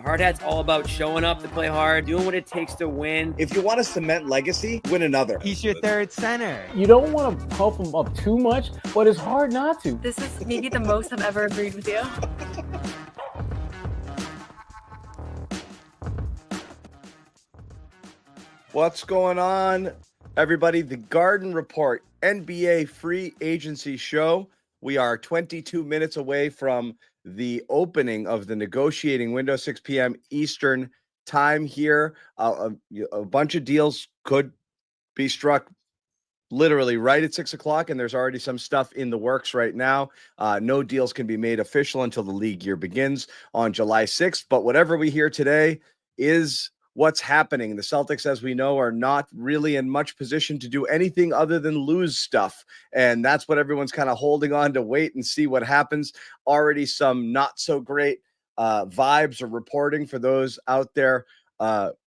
Hard Hat's all about showing up to play hard, doing what it takes to win. If you want to cement legacy, win another. He's your third center. You don't want to puff him up too much, but it's hard not to. This is maybe the most I've ever agreed with you. What's going on, everybody? The Garden Report NBA free agency show. We are 22 minutes away from the opening of the negotiating window, 6 p.m. Eastern time here. A bunch of deals could be struck literally right at 6 o'clock, and there's already some stuff in the works right now. No deals can be made official until the league year begins on July 6th. But whatever we hear today is what's happening. The Celtics, as we know, are not really in much position to do anything other than lose stuff. And that's what everyone's kind of holding on to wait and see what happens. Already some not so great vibes or reporting for those out there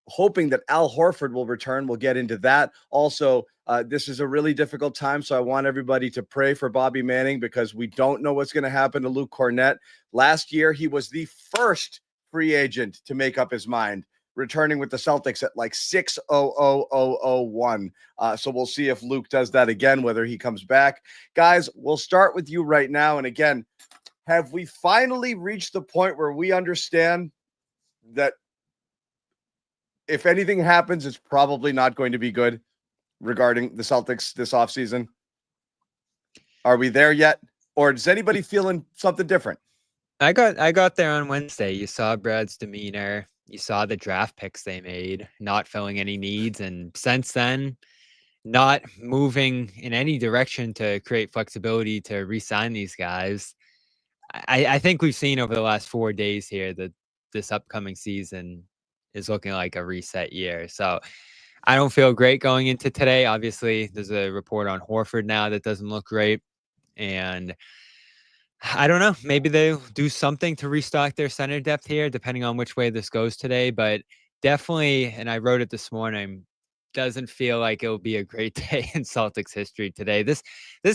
hoping that Al Horford will return. We'll get into that. Also, this is a really difficult time, so I want everybody to pray for Bobby Manning because we don't know what's going to happen to Luke Cornett. Last year, he was the first free agent to make up his mind, returning with the Celtics at like 6-0-0-0-0-1. So we'll see if Luke does that again, whether he comes back. Guys, we'll start with you right now. And again, have we finally reached the point where we understand that if anything happens, it's probably not going to be good regarding the Celtics this offseason? Are we there yet? Or is anybody feeling something different? I got there on Wednesday. You saw Brad's demeanor. You saw the draft picks they made, not filling any needs. And since then, not moving in any direction to create flexibility to re-sign these guys. I think we've seen over the last 4 days here that this upcoming season is looking like a reset year. So I don't feel great going into today. Obviously, there's a report on Horford now that doesn't look great. And I don't know. Maybe they'll do something to restock their center depth here, depending on which way this goes today. But definitely, and I wrote it this morning, doesn't feel like it'll be a great day in Celtics history today. This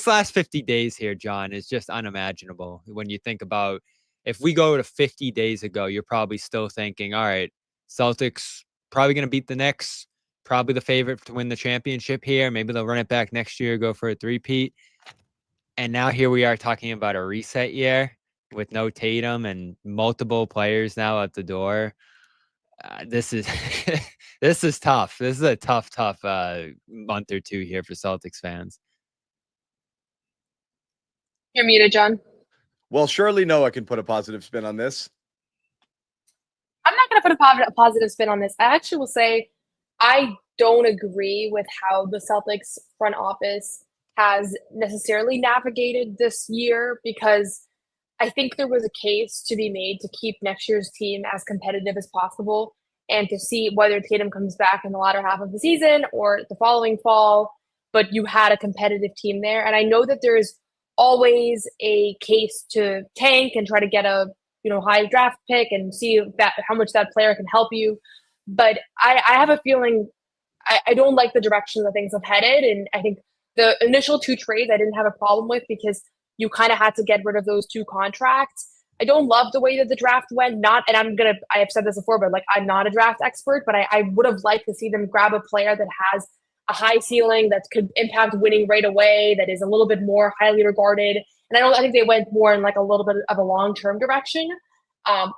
last 50 days here, John, is just unimaginable. When you think about if we go to 50 days ago, you're probably still thinking, all right, Celtics probably going to beat the Knicks, probably the favorite to win the championship here. Maybe they'll run it back next year, go for a three-peat. And now here we are talking about a reset year with no Tatum and multiple players now at the door. This is this is tough. This is a tough month or two here for Celtics fans. You're muted, John. Well, surely Noah can put a positive spin on this. I'm not going to put a positive spin on this. I actually will say I don't agree with how the Celtics front office has necessarily navigated this year, because I think there was a case to be made to keep next year's team as competitive as possible and to see whether Tatum comes back in the latter half of the season or the following fall, but you had a competitive team there. And I know that there's always a case to tank and try to get a high draft pick and see how much that player can help you. But I have a feeling I don't like the direction that things have headed. And I think the initial two trades I didn't have a problem with because you kind of had to get rid of those two contracts. I don't love the way that the draft went. I have said this before, but I'm not a draft expert, but I would have liked to see them grab a player that has a high ceiling that could impact winning right away, that is a little bit more highly regarded. And I think they went more in a little bit of a long-term direction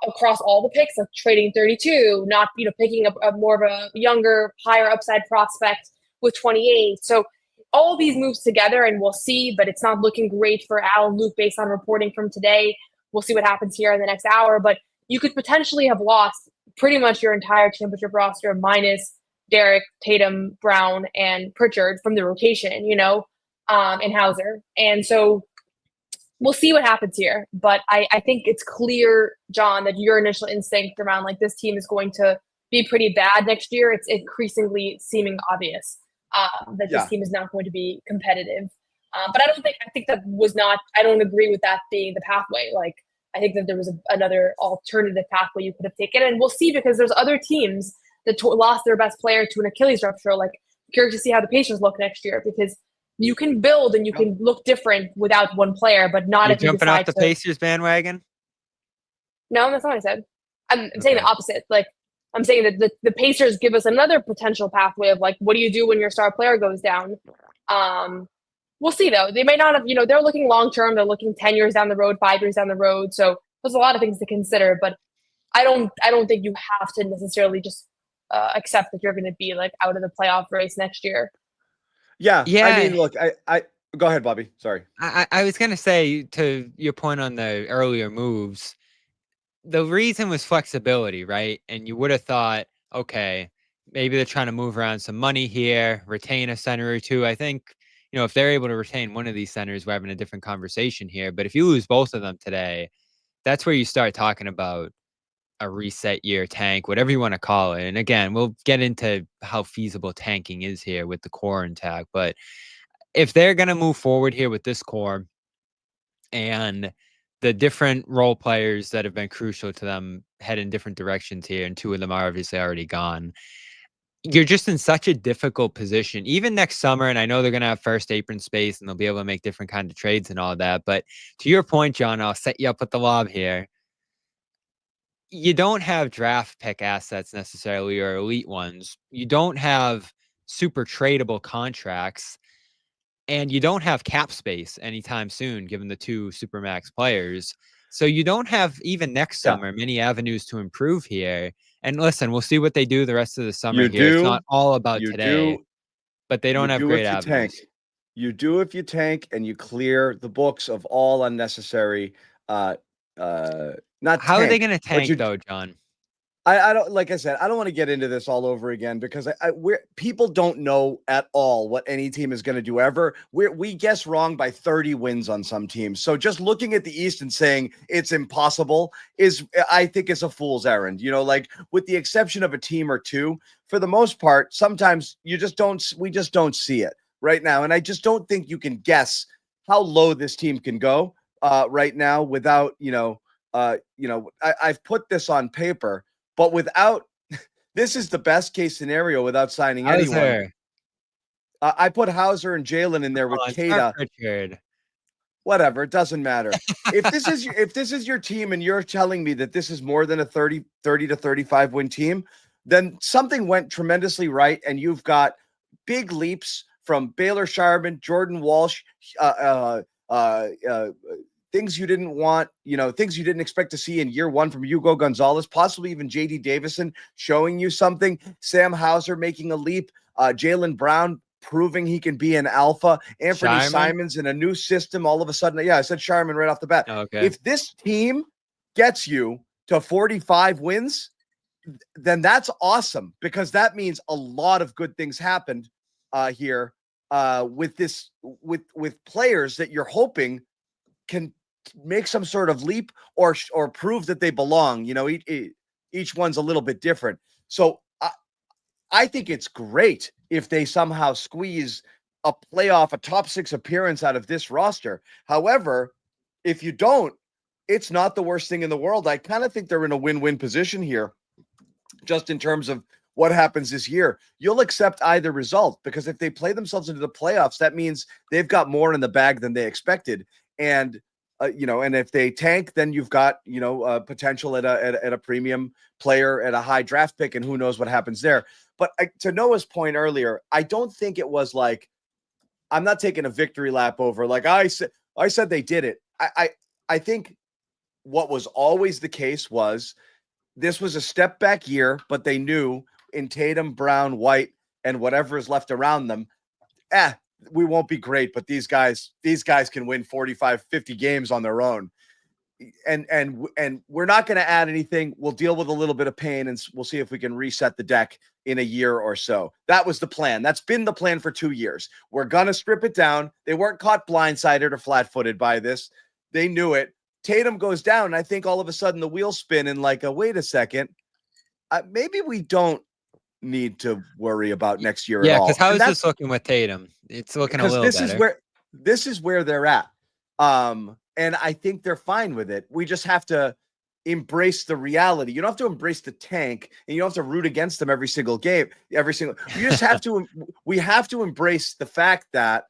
across all the picks, of trading 32, not picking up more of a younger, higher upside prospect with 28. So all these moves together, and we'll see, but it's not looking great for Al and Luke based on reporting from today. We'll see what happens here in the next hour, but you could potentially have lost pretty much your entire championship roster minus Derek, Tatum, Brown, and Pritchard from the rotation, and Hauser. And so we'll see what happens here. But I think it's clear, John, that your initial instinct around this team is going to be pretty bad next year. It's increasingly seeming obvious that this team is not going to be competitive. But I don't agree with that being the pathway. I think that there was another alternative pathway you could have taken. And we'll see, because there's other teams that lost their best player to an Achilles rupture. Curious to see how the Pacers look next year, because you can build and you can look different without one player, but not if you jumping off the Pacers bandwagon. No, that's not what I said. I'm saying the opposite. Like, I'm saying that the Pacers give us another potential pathway of like, what do you do when your star player goes down? We'll see though. They may not have, they're looking long term. They're looking 10 years down the road, 5 years down the road. So there's a lot of things to consider. But I don't think you have to necessarily just accept that you're going to be like out of the playoff race next year. Yeah. Yeah. I mean, look, I go ahead, Bobby. Sorry. I was going to say, to your point on the earlier moves, the reason was flexibility, right? And you would have thought, okay, maybe they're trying to move around some money here, retain a center or two. I think, if they're able to retain one of these centers, we're having a different conversation here. But if you lose both of them today, that's where you start talking about a reset year tank, whatever you want to call it. And again, we'll get into how feasible tanking is here with the core intact. But if they're going to move forward here with this core and the different role players that have been crucial to them head in different directions here, and two of them are obviously already gone, you're just in such a difficult position, even next summer. And I know they're going to have first apron space and they'll be able to make different kind of trades and all that. But to your point, John, I'll set you up with the lob here. You don't have draft pick assets necessarily, or elite ones. You don't have super tradable contracts, and you don't have cap space anytime soon, given the two Supermax players. So you don't have, even next summer, many avenues to improve here. And listen, we'll see what they do the rest of the summer It's not all about today, but they don't have great avenues. You do if you tank and you clear the books of all unnecessary, not How are they going to tank though, John? I don't, like I said, I don't want to get into this all over again because people don't know at all what any team is going to do ever. We guess wrong by 30 wins on some teams. So just looking at the East and saying it's impossible I think is a fool's errand. Like with the exception of a team or two, for the most part, sometimes we just don't see it right now. And I just don't think you can guess how low this team can go right now without, I've put this on paper. But this is the best case scenario without signing anyone. I put Hauser and Jalen in there with Keita. Whatever, it doesn't matter. If this is your team and you're telling me that this is more than a 30 to 35 win team, then something went tremendously right, and you've got big leaps from Baylor Sharman, Jordan Walsh, things you didn't want, things you didn't expect to see in year one from Hugo Gonzalez, possibly even JD Davison showing you something, Sam Hauser making a leap, Jaylen Brown proving he can be an alpha, Anthony Simons in a new system all of a sudden. Yeah, I said Sharman right off the bat. Okay. If this team gets you to 45 wins, then that's awesome, because that means a lot of good things happened here with players that you're hoping can make some sort of leap or prove that they belong. Each one's a little bit different. So I think it's great if they somehow squeeze a top 6 appearance out of this roster. However, if you don't, it's not the worst thing in the world. I kind of think they're in a win-win position here, just in terms of what happens this year. You'll accept either result, because if they play themselves into the playoffs, that means they've got more in the bag than they expected. And and if they tank, then you've got potential at a premium player at a high draft pick, and who knows what happens there. But to Noah's point earlier, I don't think it was like, I'm not taking a victory lap over. Like I said they did it. I think what was always the case was this was a step back year, but they knew in Tatum, Brown, White, and whatever is left around them, we won't be great, but these guys can win 45, 50 games on their own. And we're not going to add anything. We'll deal with a little bit of pain, and we'll see if we can reset the deck in a year or so. That was the plan. That's been the plan for 2 years. We're going to strip it down. They weren't caught blindsided or flat-footed by this. They knew it. Tatum goes down, and I think all of a sudden the wheels spin and wait a second. Maybe we don't need to worry about next year at all. Yeah, because how is this looking with Tatum? It's looking a little better. This is where they're at. And I think they're fine with it. We just have to embrace the reality. You don't have to embrace the tank, and you don't have to root against them every single game. You just have to. We have to embrace the fact that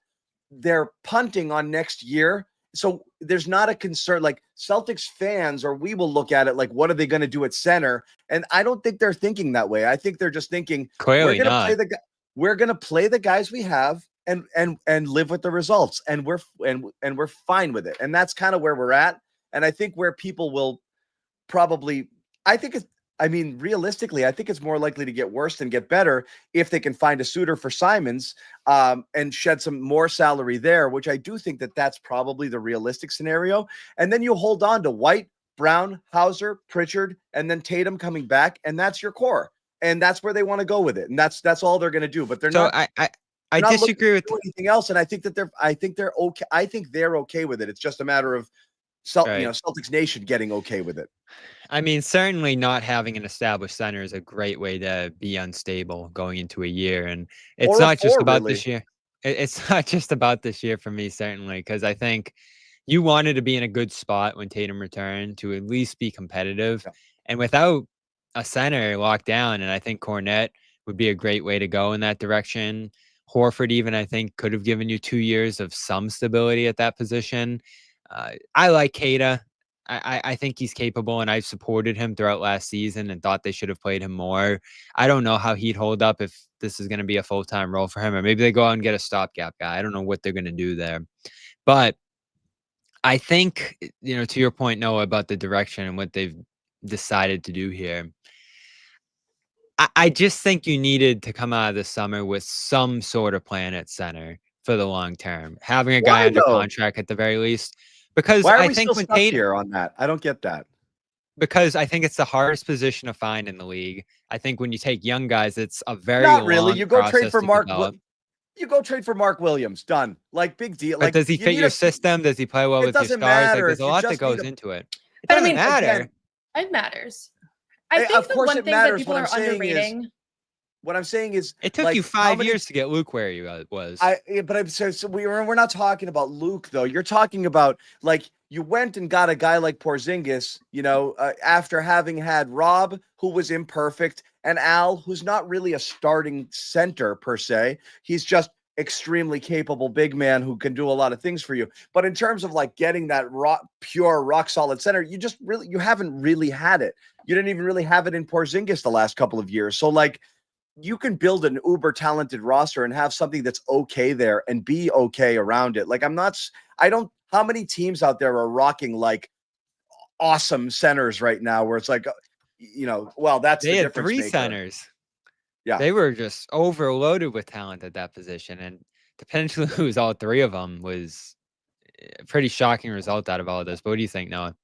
they're punting on next year. so there's not a concern. Like Celtics fans, or we will look at it like, what are they going to do at center? And I don't think they're thinking that way. I think they're just thinking Clearly we're going to not. play the guys we have and live with the results, and we're fine with it. And that's kind of where we're at. And I think where people will probably, realistically, I think it's more likely to get worse than get better if they can find a suitor for Simons and shed some more salary there, which I do think that's probably the realistic scenario. And then you hold on to White, Brown, Hauser, Pritchard, and then Tatum coming back, and that's your core. And that's where they want to go with it. And that's all they're going to do. But they're not. I disagree with anything else. And I think they're okay. I think they're okay with it. It's just a matter of Celtics Nation getting okay with it. I mean, certainly not having an established center is a great way to be unstable going into a year. And it's not just about this year. It's not just about this year for me, certainly, because I think you wanted to be in a good spot when Tatum returned to at least be competitive. Yeah. And without a center locked down, and I think Cornette would be a great way to go in that direction. Horford even, I think, could have given you 2 years of some stability at that position. I like Keita. I think he's capable, and I've supported him throughout last season and thought they should have played him more. I don't know how he'd hold up if this is going to be a full-time role for him, or maybe they go out and get a stopgap guy. I don't know what they're going to do there. But I think, to your point, Noah, about the direction and what they've decided to do here, I just think you needed to come out of the summer with some sort of plan at center for the long term, having a guy under contract at the very least. Because I think when Tatum here on that, I don't get that. Because I think it's the hardest position to find in the league. I think when you take young guys, it's a very not really. You go trade for Mark. You go trade for Mark Williams. Done. Like big deal. But does he fit your system? Does he play well with your stars? Like, there's a lot that goes into it. It doesn't matter. Again, it matters. I think the one thing that people are underrating. What I'm saying is, it took you 5 years to get Luke where he was. We're not talking about Luke though. You're talking about like you went and got a guy like Porzingis, after having had Rob, who was imperfect, and Al, who's not really a starting center per se. He's just extremely capable big man who can do a lot of things for you. But in terms of like getting that pure rock solid center, you haven't really had it. You didn't even really have it in Porzingis the last couple of years. So like, you can build an uber talented roster and have something that's okay there and be okay around it. Like how many teams out there are rocking like awesome centers right now where it's like, that's they had 3 centers. Yeah. They were just overloaded with talent at that position. And to potentially lose all 3 of them was a pretty shocking result out of all of this. But what do you think, Noah?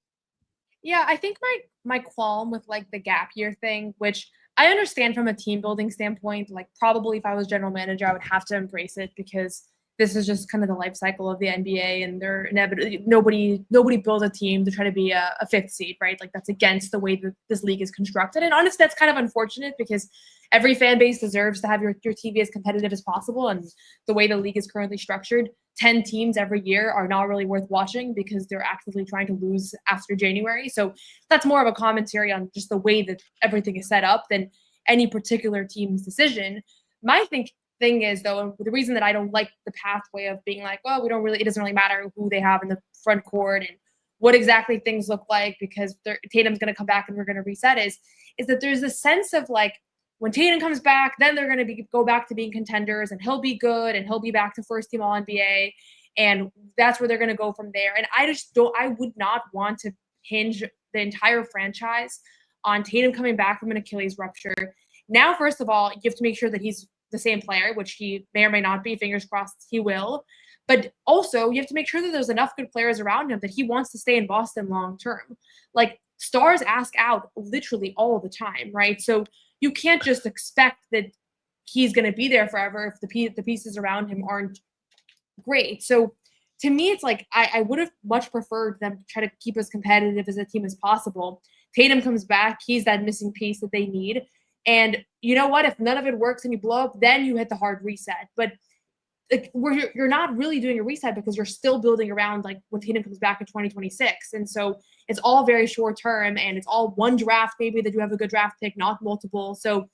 Yeah, I think my qualm with like the gap year thing, which I understand from a team building standpoint, like probably if I was general manager, I would have to embrace it because this is just kind of the life cycle of the NBA, and they're inevitably nobody builds a team to try to be a 5th seed, right? Like that's against the way that this league is constructed. And honestly, that's kind of unfortunate because every fan base deserves to have your team be as competitive as possible. And the way the league is currently structured, 10 teams every year are not really worth watching because they're actively trying to lose after January. So that's more of a commentary on just the way that everything is set up than any particular team's decision. My thing is, though, the reason that I don't like the pathway of being like, well, it doesn't really matter who they have in the front court and what exactly things look like because Tatum's going to come back and we're going to reset is that there's a sense of like, when Tatum comes back, then they're going to go back to being contenders and he'll be good and he'll be back to first team All-NBA. And that's where they're going to go from there. And I would not want to hinge the entire franchise on Tatum coming back from an Achilles rupture. Now, first of all, you have to make sure that he's the same player, which he may or may not be. Fingers crossed he will. But also, you have to make sure that there's enough good players around him that he wants to stay in Boston long term. Like, stars ask out literally all the time, right? So you can't just expect that he's going to be there forever if the pieces around him aren't great. So to me, it's like I would have much preferred them to try to keep as competitive as a team as possible. Tatum comes back. He's that missing piece that they need. And you know what? If none of it works and you blow up, then you hit the hard reset. But you're not really doing a reset because you're still building around like when Tatum comes back in 2026. And so it's all very short term and it's all one draft, maybe that you have a good draft pick, not multiple. So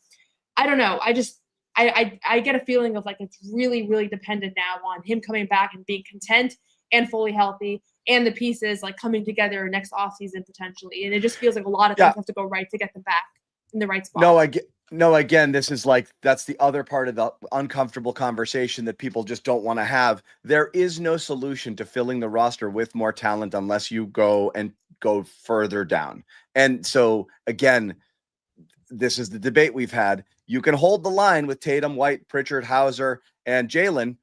I don't know. I get a feeling of like it's really, really dependent now on him coming back and being content and fully healthy, and the pieces like coming together next offseason potentially. And it just feels like a lot of things have to go right to get them back in the right spot. Again, this is like, that's the other part of the uncomfortable conversation that people just don't want to have. There is no solution to filling the roster with more talent unless you go further down. And so again, this is the debate we've had. You can hold the line with Tatum, White, Pritchard, Hauser, and Jalen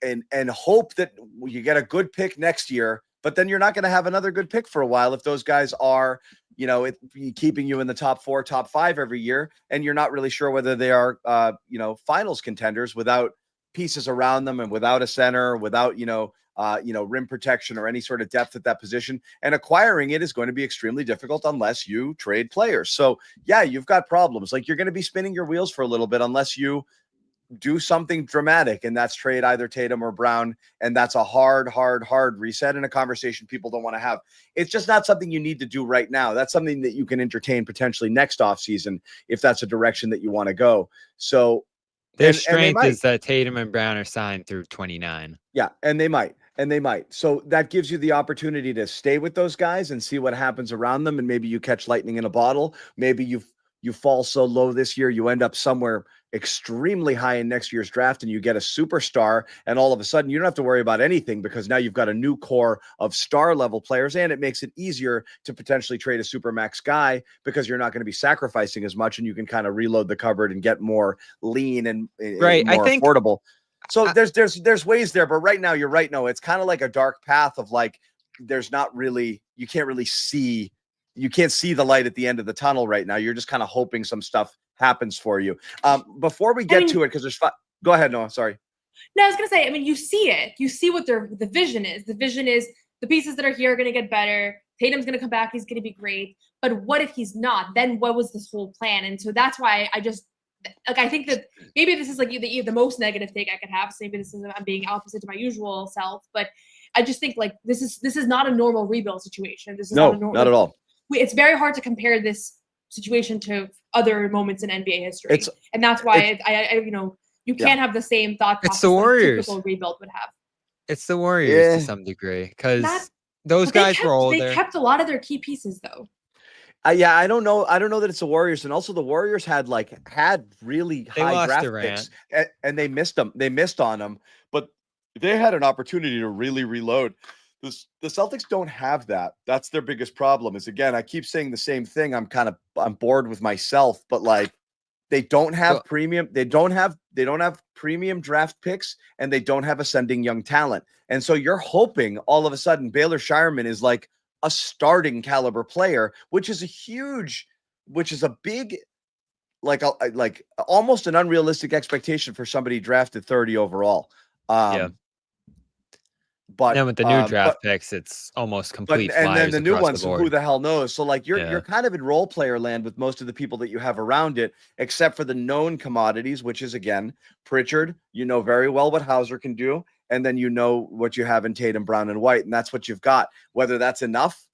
and hope that you get a good pick next year, but then you're not going to have another good pick for a while if those guys are, keeping you in the top 4, top 5 every year, and you're not really sure whether they are, finals contenders without pieces around them and without a center, without, rim protection or any sort of depth at that position. And acquiring it is going to be extremely difficult unless you trade players. So yeah, you've got problems. Like, you're going to be spinning your wheels for a little bit unless you do something dramatic, and that's trade either Tatum or Brown. And that's a hard reset and a conversation people don't want to have. It's just not something you need to do right now. That's something that you can entertain potentially next offseason if that's a direction that you want to go. So their strength is that Tatum and Brown are signed through 29. Yeah, and they might. So that gives you the opportunity to stay with those guys and see what happens around them. And maybe you catch lightning in a bottle. Maybe you fall so low this year, you end up somewhere extremely high in next year's draft and you get a superstar, and all of a sudden you don't have to worry about anything because now you've got a new core of star level players, and it makes it easier to potentially trade a supermax guy because you're not going to be sacrificing as much, and you can kind of reload the cupboard and get more lean and more affordable. So there's ways there, but right now you're right. No, it's kind of like a dark path of like, there's not really, you can't see the light at the end of the tunnel right now. You're just kind of hoping some stuff happens for you. Before we get to it, because there's go ahead, Noah. Sorry. No, I was going to say, you see it. You see what the vision is. The vision is the pieces that are here are going to get better. Tatum's going to come back. He's going to be great. But what if he's not? Then what was this whole plan? And so that's why I think that maybe this is like the most negative take I could have. So maybe this is, I'm being opposite to my usual self, but I just think like this is not a normal rebuild situation. This is not at all. It's very hard to compare this situation to other moments in NBA history, and that's why you can't have the same thought process. It's the Warriors. Typical rebuild would have. It's the Warriors to some degrry because those guys were older. They kept a lot of their key pieces though. I don't know that it's the Warriors, and also the Warriors had really high draft picks, and they missed them. They missed on them, but they had an opportunity to really reload. The Celtics don't have that. That's their biggest problem. Is, again, I keep saying the same thing. I'm bored with myself, but like, they don't have premium. They don't have premium draft picks, and they don't have ascending young talent. And so you're hoping all of a sudden Baylor Shireman is like a starting caliber player, which is a big, like almost an unrealistic expectation for somebody drafted 30 overall. But then with the new draft picks, it's almost complete. And then the new ones, who the hell knows? So like you're kind of in role player land with most of the people that you have around it, except for the known commodities, which is, again, Pritchard. You know very well what Hauser can do, and then you know what you have in Tatum, Brown, and White, and that's what you've got. Whether that's enough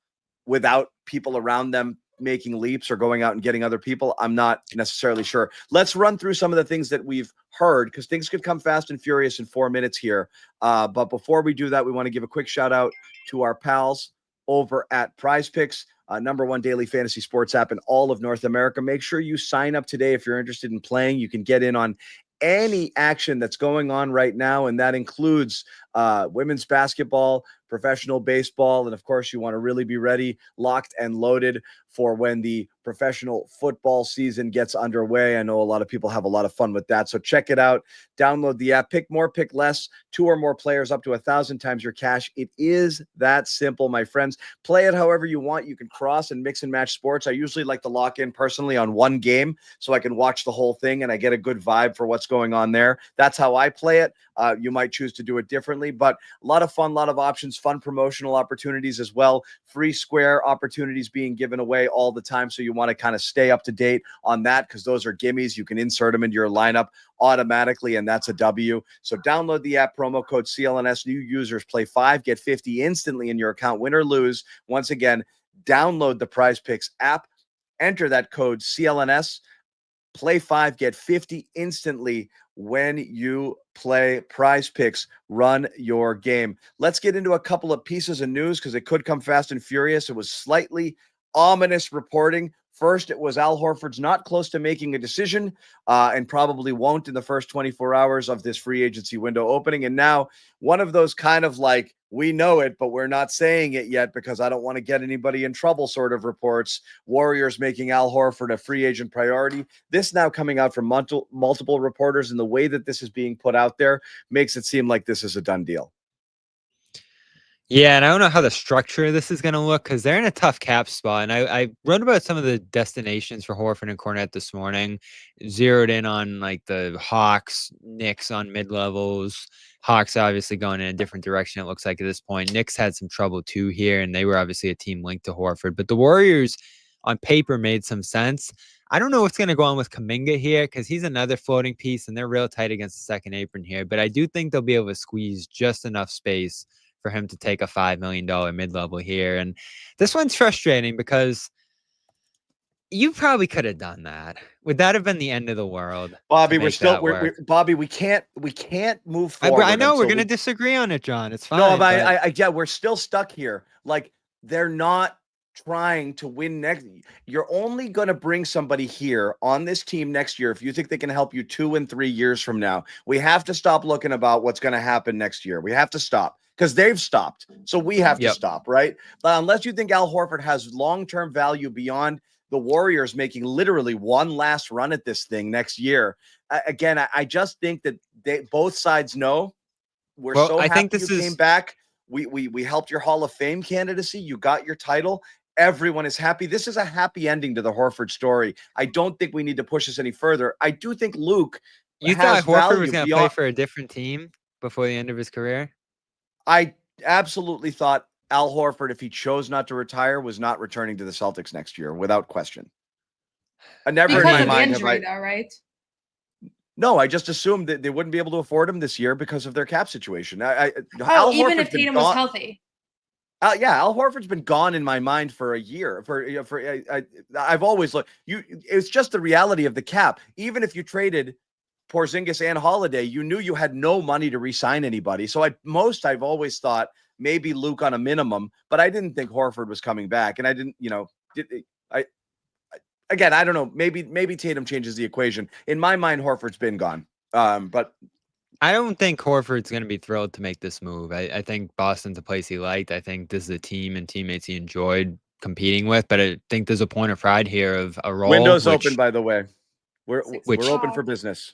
without people around them making leaps or going out and getting other people, I'm not necessarily sure. Let's run through some of the things that we've heard, because things could come fast and furious in 4 minutes here. But before we do that, we want to give a quick shout out to our pals over at Prize Picks, #1 daily fantasy sports app in all of North America. Make sure you sign up today if you're interested in playing. You can get in on any action that's going on right now, and that includes women's basketball, professional baseball, and of course you want to really be ready, locked and loaded for when the professional football season gets underway. I know a lot of people have a lot of fun with that, so check it out. Download the app. Pick more, pick less. 2 or more players, up to 1,000 times your cash. It is that simple, my friends. Play it however you want. You can cross and mix and match sports. I usually like to lock in personally on one game so I can watch the whole thing and I get a good vibe for what's going on there. That's how I play it. You might choose to do it differently, but a lot of fun, a lot of options, fun promotional opportunities as well. Free square opportunities being given away all the time. So you want to kind of stay up to date on that, because those are gimmies. You can insert them into your lineup automatically, and that's a W. So download the app, promo code CLNS. New users play 5, get 50 instantly in your account, win or lose. Once again, download the Prize Picks app, enter that code CLNS. Play 5, get 50 instantly when you play Prize Picks. Run your game. Let's get into a couple of pieces of news because it could come fast and furious. It was slightly ominous reporting. First, it was Al Horford's not close to making a decision and probably won't in the first 24 hours of this free agency window opening. And now one of those kind of like, we know it, but we're not saying it yet because I don't want to get anybody in trouble sort of reports. Warriors making Al Horford a free agent priority. This now coming out from multiple reporters, and the way that this is being put out there makes it seem like this is a done deal. Yeah, and I don't know how the structure of this is going to look because they're in a tough cap spot. And I wrote about some of the destinations for Horford and Cornette this morning, zeroed in on like the Hawks, Knicks on mid-levels. Hawks obviously going in a different direction, it looks like at this point. Knicks had some trouble too here, and they were obviously a team linked to Horford. But the Warriors on paper made some sense. I don't know what's going to go on with Kuminga here because he's another floating piece, and they're real tight against the second apron here. But I do think they'll be able to squeeze just enough space for him to take a $5 million mid-level here. And this one's frustrating because you probably could have done that. Would that have been the end of the world? Bobby, Bobby, we can't move forward. I know we're going to disagree on it, John. It's fine. No, but yeah, we're still stuck here. Like, they're not trying to win next. You're only going to bring somebody here on this team next year if you think they can help you 2 and 3 years from now. We have to stop looking about what's going to happen next year. We have to stop. Because they've stopped. So we have to stop, right? But unless you think Al Horford has long-term value beyond the Warriors making literally one last run at this thing next year, again, I just think that both sides know we're so happy you came back. We helped your Hall of Fame candidacy. You got your title. Everyone is happy. This is a happy ending to the Horford story. I don't think we need to push this any further. I do think Luke You thought Horford was going to play for a different team before the end of his career? I absolutely thought Al Horford, if he chose not to retire, was not returning to the Celtics next year, without question. I never because in my mind injury, though, right? No, I just assumed that they wouldn't be able to afford him this year because of their cap situation. Even if Tatum was healthy. Yeah, Al Horford's been gone in my mind for a year. I've always looked. It's just the reality of the cap. Even if you traded Porzingis and Holiday, you knew you had no money to re-sign anybody. So I've always thought maybe Luke on a minimum, but I didn't think Horford was coming back. And I didn't, again, I don't know. Maybe Tatum changes the equation. In my mind, Horford's been gone. But I don't think Horford's going to be thrilled to make this move. I think Boston's a place he liked. I think this is a team and teammates he enjoyed competing with, but I think there's a point of pride here of a role. Windows open, by the way. We're open for business.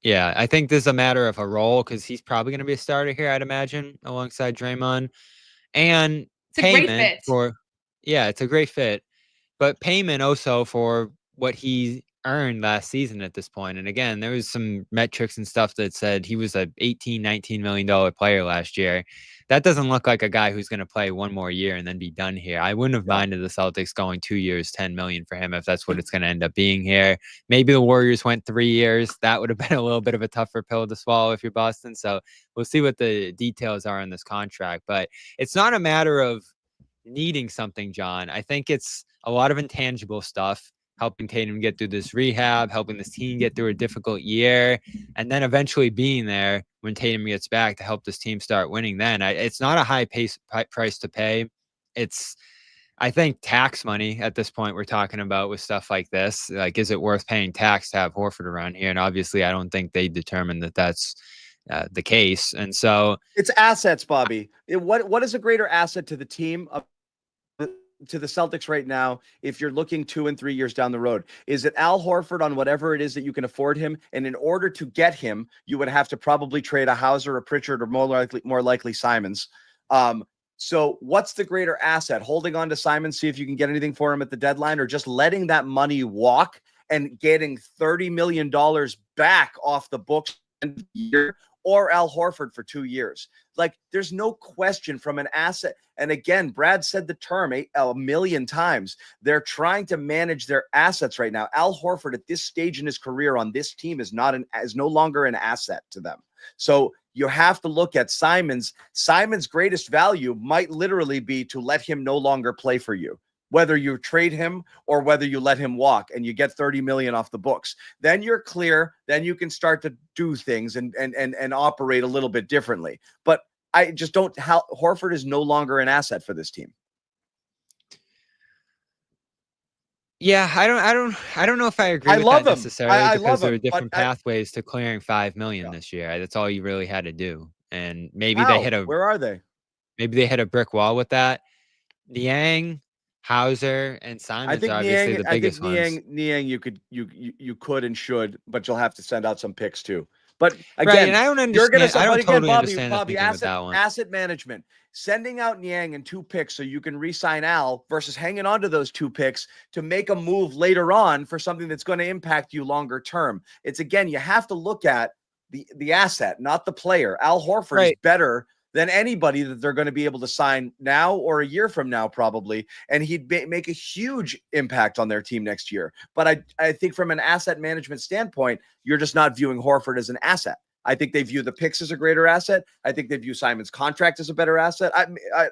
Yeah, I think this is a matter of a role because he's probably going to be a starter here, I'd imagine, alongside Draymond. And it's a great fit. It's a great fit. But payment also for what he earned last season at this point. And again, there was some metrics and stuff that said he was a $18, $19 million player last year. That doesn't look like a guy who's going to play one more year and then be done here. I wouldn't have minded the Celtics going 2 years, $10 million for him if that's what it's going to end up being here. Maybe the Warriors went 3 years. That would have been a little bit of a tougher pill to swallow if you're Boston. So we'll see what the details are in this contract. But it's not a matter of needing something, John. I think it's a lot of intangible stuff, helping Tatum get through this rehab, helping this team get through a difficult year, and then eventually being there when Tatum gets back to help this team start winning. Then it's not a high price to pay. It's, I think, tax money at this point we're talking about with stuff like this. Like, is it worth paying tax to have Horford around here? And obviously, I don't think they determined that that's the case. And so it's assets, Bobby. What is a greater asset to the team, to the Celtics right now, if you're looking 2 and 3 years down the road? Is it Al Horford on whatever it is that you can afford him? And in order to get him, you would have to probably trade a Hauser, a Pritchard, or more likely Simons. So what's the greater asset? Holding on to Simons, see if you can get anything for him at the deadline, or just letting that money walk and getting $30 million back off the books in a year, or Al Horford for 2 years? Like, there's no question from an asset. And again, Brad said the term a million times. They're trying to manage their assets right now. Al Horford at this stage in his career on this team is no longer an asset to them. So you have to look at Simons. Simon's greatest value might literally be to let him no longer play for you. whether you trade him or whether you let him walk and you get 30 million off the books. Then you're clear. Then you can start to do things and operate a little bit differently. But I just don't. Horford is no longer an asset for this team. Yeah, I don't know if I agree with love that him. necessarily I because love there him, are different but pathways to clearing 5 million Yeah. this year. That's all you really had to do. And maybe How? they hit Where are they? a brick wall with that. Niang, Hauser, and I Simons think are obviously Niang. the I think biggest ones. Niang. You could and should, but you'll have to send out some picks too. But Right, again, and I don't you're gonna. understand. I But don't again, totally understand the Bobby, thinking with that one. asset management, sending out Niang and 2 picks so you can re-sign Al versus hanging on to those 2 picks to make a move later on for something that's going to impact you longer term. It's again, you have to look at the asset, not the player. Al Horford is Right. better than anybody that they're going to be able to sign now or a year from now, probably. And he'd make a huge impact on their team next year. But I think from an asset management standpoint, you're just not viewing Horford as an asset. I think they view the picks as a greater asset. I think they view Simon's contract as a better asset.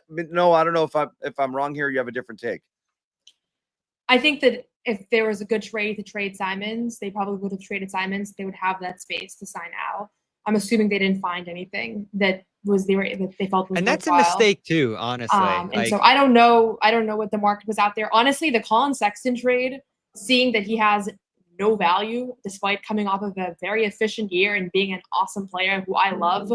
No, I don't know if I'm wrong here. You have a different take. I think that if there was a good trade to trade Simons, they probably would have traded Simons. They would have that space to sign Al. I'm assuming they didn't find anything that they felt was And that's worthwhile. a mistake too, honestly. And so I don't know what the market was out there. Honestly, the Colin Sexton trade, seeing that he has no value despite coming off of a very efficient year and being an awesome player who I love,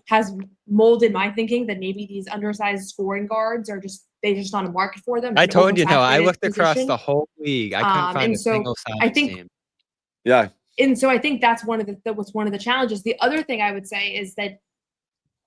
has molded my thinking that maybe these undersized scoring guards are just not a market for them. I told you, no, I oversaturated looked across position. the whole league. I couldn't find And a so single I Simons think team. Yeah. And so I think that's that was one of the challenges. The other thing I would say is that,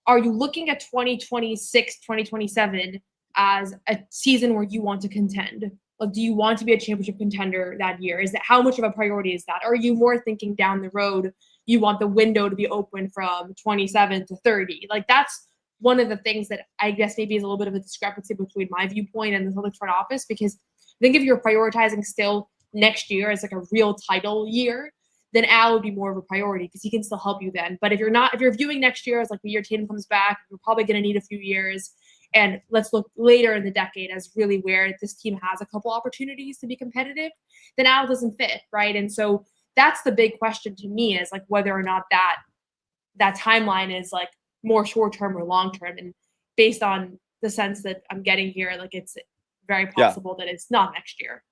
are you looking at 2026, 2027 as a season where you want to contend? Like, do you want to be a championship contender that year? Is that how much of a priority is that? Or are you more thinking down the road, you want the window to be open from 27 to 30? Like, that's one of the things that I guess maybe is a little bit of a discrepancy between my viewpoint and the Celtics front office, because I think if you're prioritizing still next year as like a real title year, then Al would be more of a priority because he can still help you then. But if you're viewing next year as like the year Tatum comes back, you're probably going to need a few years. And let's look later in the decade as really where this team has a couple opportunities to be competitive, then Al doesn't fit, right? And so that's the big question to me, is like whether or not that timeline is like more short-term or long-term. And based on the sense that I'm getting here, like it's very possible that it's not next year.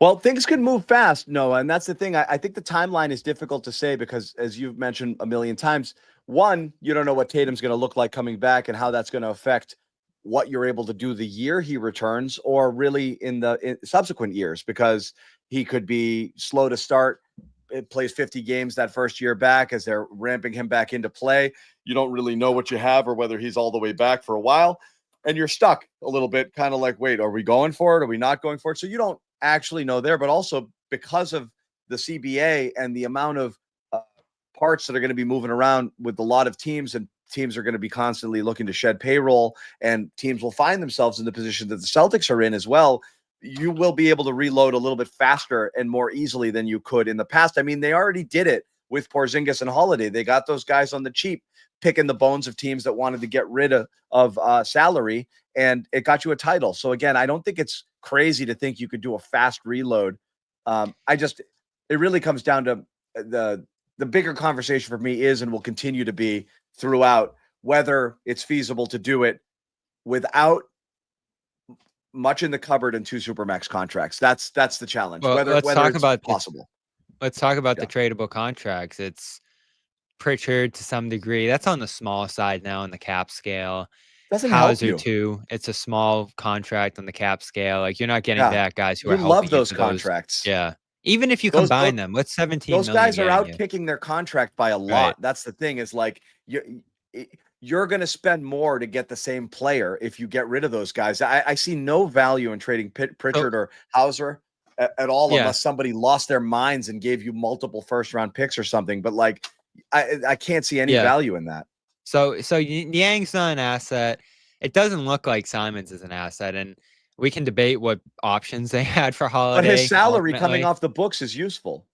Well, things can move fast, Noah, and that's the thing. I think the timeline is difficult to say because, as you've mentioned a million times, one, you don't know what Tatum's going to look like coming back and how that's going to affect what you're able to do the year he returns, or really in subsequent years, because he could be slow to start. It plays 50 games that first year back as they're ramping him back into play. You don't really know what you have or whether he's all the way back for a while, and you're stuck a little bit, kind of like, wait, are we going for it? Are we not going for it? So you don't actually know there, but also because of the CBA and the amount of parts that are going to be moving around with a lot of teams, and teams are going to be constantly looking to shed payroll, and teams will find themselves in the position that the Celtics are in as well. You will be able to reload a little bit faster and more easily than you could in the past. I mean, they already did it with Porzingis and Holiday. They got those guys on the cheap, picking the bones of teams that wanted to get rid of salary, and it got you a title. So again, I don't think it's crazy to think you could do a fast reload. It really comes down to the bigger conversation for me is, and will continue to be throughout, whether it's feasible to do it without much in the cupboard and 2 supermax contracts. That's the challenge. Well, whether it's possible. Let's talk about the tradable contracts. It's Pritchard to some degree. That's on the small side now on the cap scale. Doesn't help Hauser you. too. It's a small contract on the cap scale. Like, you're not getting back guys who are You helping love you those for contracts. Yeah. Even if you combine them, what's 17 those million guys are out getting you? kicking their contract by a lot. Right. That's the thing, is like you're going to spend more to get the same player if you get rid of those guys. I see no value in trading Pritchard or Hauser at all, unless somebody lost their minds and gave you multiple first-round picks or something. But like, I can't see any value in that. So Niang's not an asset. It doesn't look like Simons is an asset, and we can debate what options they had for Holiday. But his salary ultimately coming off the books is useful,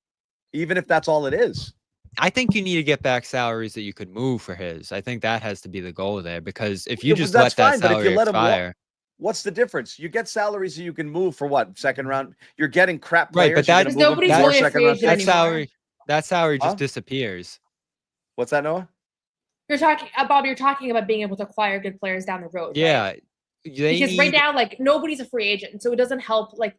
even if that's all it is. I think you need to get back salaries that you could move for his. I think that has to be the goal there, because if you just let that salary expire. What's the difference? You get salaries that you can move for what? Second round. You're getting crap Right, players. but You're that- gonna Because move them nobody's for really a second free round agent picks? anymore. that salary just Huh? disappears. What's that, Noah? You're talking, Bob. You're talking about being able to acquire good players down the road, right? Yeah, they Because right need now, like nobody's a free agent, so it doesn't help. Like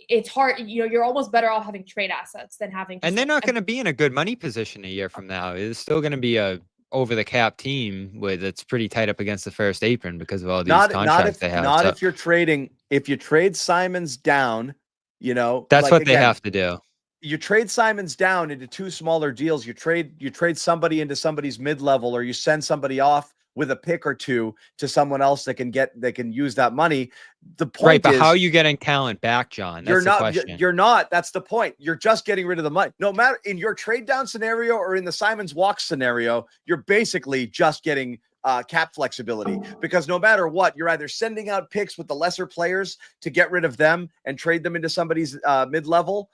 it's hard. You're almost better off having trade assets than having. and just, they're like, not going to be in a good money position a year from now. It's still going to be a over the cap team with it's pretty tight up against the first apron because of all these contracts they have. Not So if you're trading. If you trade Simons down, that's like, what they again, have to do. you trade Simons down into two smaller deals. You trade somebody into somebody's mid-level, or you send somebody off with a pick or two to someone else that can use that money. The point Right, but is, how are you getting talent back, John? That's the question. you're not. That's the point. You're just getting rid of the money. No matter in your trade down scenario or in the Simons walk scenario, you're basically just getting cap flexibility, because no matter what, you're either sending out picks with the lesser players to get rid of them and trade them into somebody's mid-level,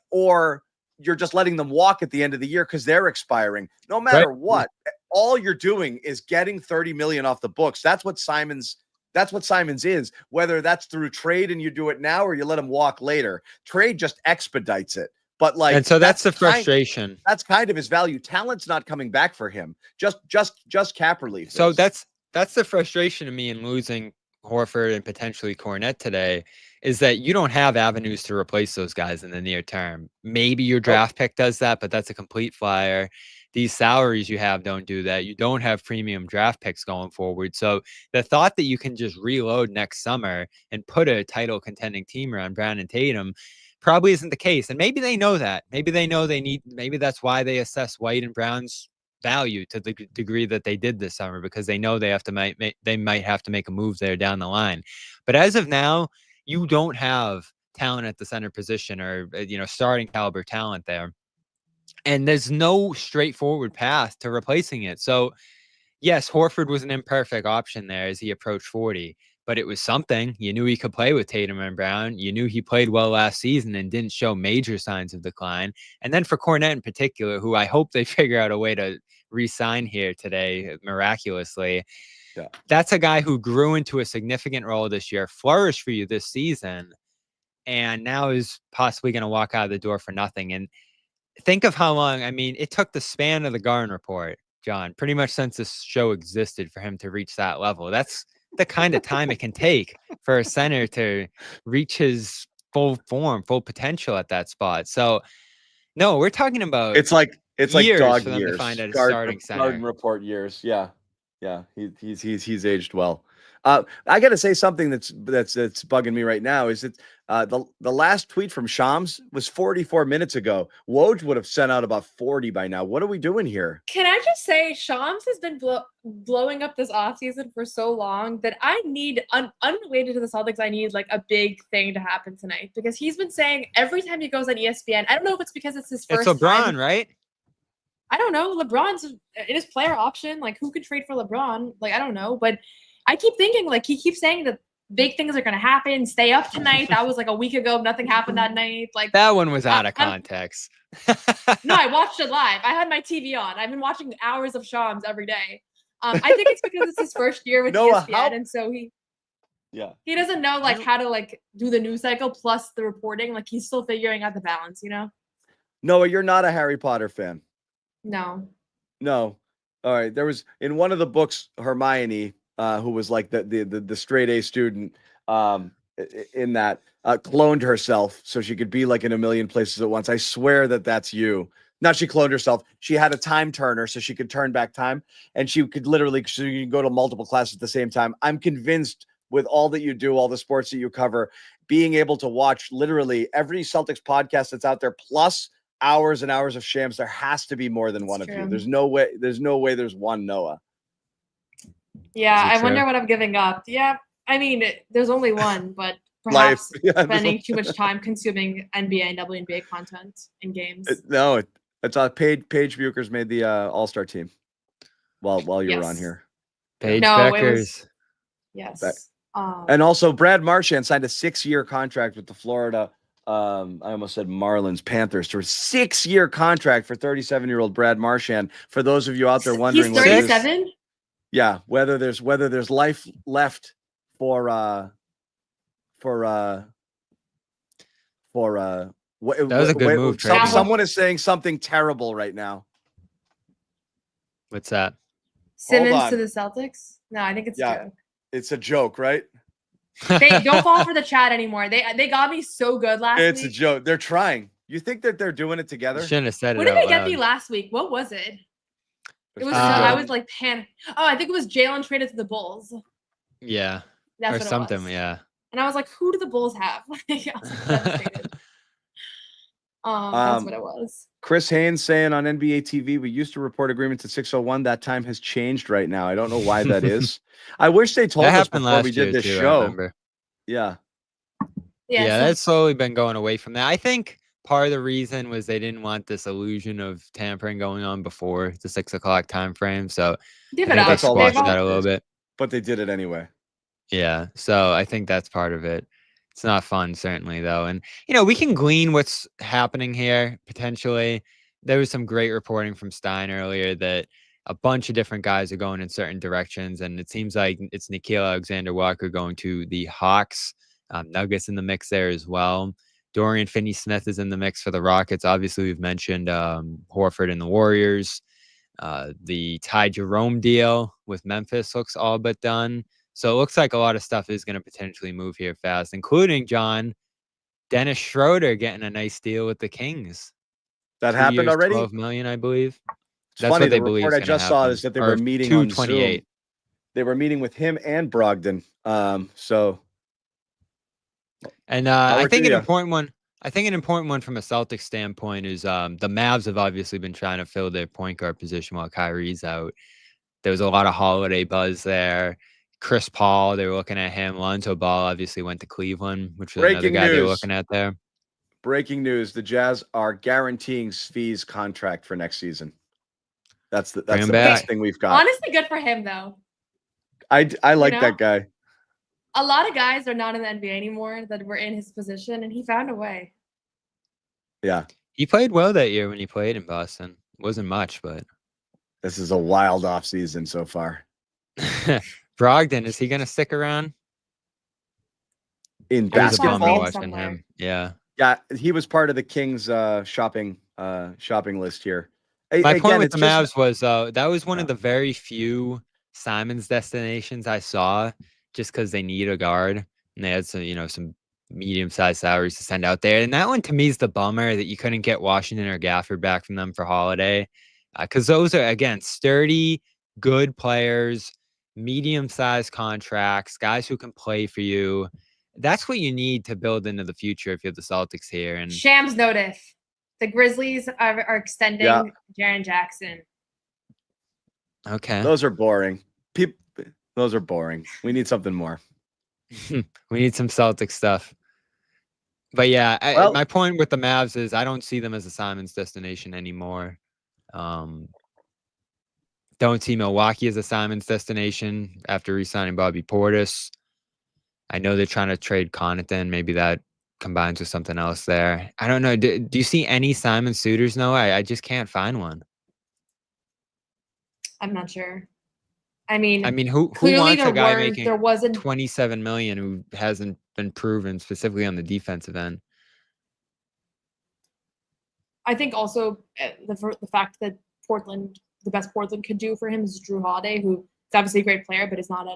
or you're just letting them walk at the end of the year because they're expiring. No matter what, all you're doing is getting 30 million off the books. That's what Simons is, whether that's through trade and you do it now or you let him walk later. Trade just expedites it. But like, and so that's the frustration. That's kind of his value. Talent's not coming back for him. Just cap relief. So that's the frustration of me in losing Horford and potentially Cornette today, is that you don't have avenues to replace those guys in the near term. Maybe your draft pick does that, but that's a complete flyer. These salaries you have don't do that. You don't have premium draft picks going forward. So the thought that you can just reload next summer and put a title contending team around Brown and Tatum probably isn't the case. And maybe they know that. Maybe they know maybe that's why they assess White and Brown's value to the degree that they did this summer, because they know they might have to make a move there down the line. But as of now, you don't have talent at the center position, or starting caliber talent there. And there's no straightforward path to replacing it. So yes, Horford was an imperfect option there as he approached 40, but it was something. You knew he could play with Tatum and Brown. You knew he played well last season and didn't show major signs of decline. And then for Cornette in particular, who I hope they figure out a way to re-sign here today miraculously. Yeah. That's a guy who grew into a significant role this year, flourished for you this season, and now is possibly going to walk out of the door for nothing. And think of how long, it took the span of the Garden Report, John, pretty much since this show existed, for him to reach that level. That's the kind of time it can take for a center to reach his full form, full potential at that spot. So no, we're talking about it's like years dog for them years. to find a Garden starting center. Report years. Yeah. He's aged well. I got to say something that's bugging me right now is that the last tweet from Shams was 44 minutes ago. Woj would have sent out about 40 by now. What are we doing here? Can I just say, Shams has been blowing up this offseason for so long that I need, unrelated to the Celtics, I need like a big thing to happen tonight, because he's been saying every time he goes on ESPN, I don't know if it's because it's his first It's LeBron, time. right? I don't know. LeBron's in his player option. Like, who could trade for LeBron? Like, I don't know. But I keep thinking, like, he keeps saying that big things are going to happen. Stay up tonight. That was like a week ago. Nothing happened that night. Like, That one was out of context. no, I watched it live. I had my TV on. I've been watching hours of Shams every day. I think it's because it's his first year with Noah, ESPN, and so he doesn't know like how to like do the news cycle plus the reporting. Like, he's still figuring out the balance, Noah, you're not a Harry Potter fan. No. All right. There was in one of the books, Hermione, who was like the straight A student, in that cloned herself so she could be like in a million places at once. I swear that's you. Not she cloned herself. She had a time turner so she could turn back time, and she could literally, so you can go to multiple classes at the same time. I'm convinced with all that you do, all the sports that you cover, being able to watch literally every Celtics podcast that's out there, plus hours and hours of Shams, there has to be more than one of you. There's no way there's one Noah. Yeah, I wonder what I'm giving up. Yeah, there's only one, but perhaps spending too much time consuming NBA and WNBA content in games. It's Paige Buchers made the All-Star team while you were on here. Paige Beckers. Yes. And also Brad Marchand signed a 6-year contract with the Florida I almost said Marlins, Panthers, for a 6-year contract for 37-year-old Brad Marchand. For those of you out there wondering, he's 37. Whether there's life left for what, That was a good move, Travis. someone is saying something terrible right now. What's that? Simmons on. to the Celtics? No, I think it's a joke. It's a joke, right? They don't fall for the chat anymore. They got me so good last week. It's a joke. They're trying. You think that they're doing it You together? shouldn't have said What it did out they get loud. me last week? What was it? It was I I was like panicked. Oh, I think it was Jalen traded to the Bulls. Yeah. That's Or what something, it was. yeah. And I was like, who do the Bulls have? I was like, devastated. That's what it was. Chris Haynes saying on NBA TV, we used to report agreements at 6:01. That time has changed right now. I don't know why that is. I wish they told That us happened before last we year did this too, I show. remember. Yeah. Yeah, So that's slowly been going away from that. I think part of the reason was they didn't want this illusion of tampering going on before the 6 o'clock time frame. So give I it think up. they That's all squashed they've that all- a little bit. But they did it anyway. Yeah. So I think that's part of it. It's not fun, certainly, though. And, we can glean what's happening here, potentially. There was some great reporting from Stein earlier that a bunch of different guys are going in certain directions. And it seems like it's Nickeil Alexander-Walker going to the Hawks. Nuggets in the mix there as well. Dorian Finney-Smith is in the mix for the Rockets. Obviously, we've mentioned Horford and the Warriors. The Ty Jerome deal with Memphis looks all but done. So it looks like a lot of stuff is going to potentially move here fast, including Dennis Schroeder getting a nice deal with the Kings. That 2 happened years, already? $12 million, I believe. It's That's funny. what they The believe report is I gonna just saw happen. is that they Or were meeting on 228. Zoom. They were meeting with him and Brogdon. So And Power I think to an ya. important one. I think an important one from a Celtics standpoint is the Mavs have obviously been trying to fill their point guard position while Kyrie's out. There was a lot of holiday buzz there. Chris Paul, they were looking at him. Lonzo Ball obviously went to Cleveland, which was another Breaking guy they were news. looking at there. breaking news: the Jazz are guaranteeing Svi's contract for next season. That's the Bring him best back. thing we've got. Honestly, good for him though. I like know? that guy. A lot of guys are not in the NBA anymore that were in his position, and he found a way. Yeah, He played well that year when he played in Boston. Wasn't much, but this is a wild off season so far. Brogdon, is he going to stick around? In It was a bummer basketball, watching somewhere. him. Yeah. yeah, he was part of the Kings shopping list here. My point with it's the just- Mavs was that was one Yeah. of the very few Simon's destinations I saw just because they need a guard and they had some medium-sized salaries to send out there. And that one to me is the bummer that you couldn't get Washington or Gafford back from them for Holiday, because those are, again, sturdy, good players, medium-sized contracts, guys who can play for you. That's what you need to build into the future if you're the Celtics here. And Shams notice the Grizzlies are extending Yeah. Jaren Jackson. okay, those are boring. Those are boring. We need something more. we need some Celtic stuff. But yeah, Well- my point with the Mavs is I don't see them as a Simon's destination anymore. Don't see Milwaukee as a Simon's destination after re-signing Bobby Portis. I know they're trying to trade Connaughton. Maybe that combines with something else there. I don't know. Do you see any Simon suitors? No, I just can't find one. I'm not sure. I mean, who clearly wants a there guy were making there wasn't. $27 million who hasn't been proven specifically on the defensive end? I think also the fact that the best Portland could do for him is Drew Holiday, who is obviously a great player, but is not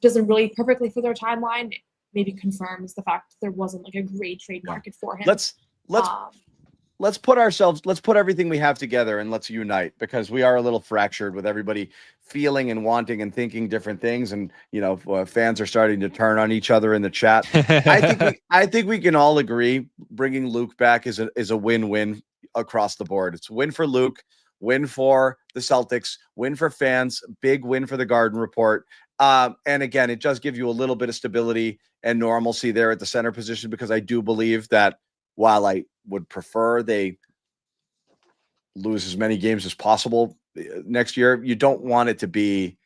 doesn't really perfectly fit their timeline. Maybe confirms the fact that there wasn't like a great trade market for him. Let's put everything we have together and let's unite, because we are a little fractured with everybody feeling and wanting and thinking different things. And, fans are starting to turn on each other in the chat. I think we can all agree bringing Luke back is a win-win across the board. It's a win for Luke, win for the Celtics, win for fans, big win for the Garden Report. And again, it does give you a little bit of stability and normalcy there at the center position, because I do believe that while I would prefer they lose as many games as possible next year, you don't want it to be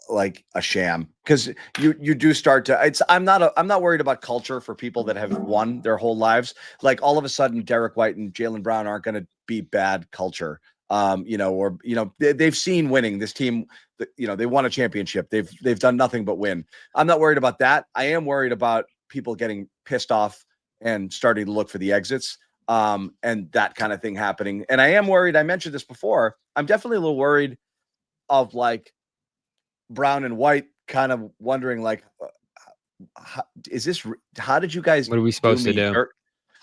like a sham, because you do start to. I'm not worried about culture for people that have won their whole lives. Like all of a sudden, Derek White and Jaylen Brown aren't going to be bad culture. They've seen winning. This team, they won a championship. They've done nothing but win. I'm not worried about that. I am worried about people getting pissed off and starting to look for the exits, and that kind of thing happening. And I am worried. I mentioned this before. I'm definitely a little worried of like Brown and White kind of wondering like, how did you guys, What are we supposed to do?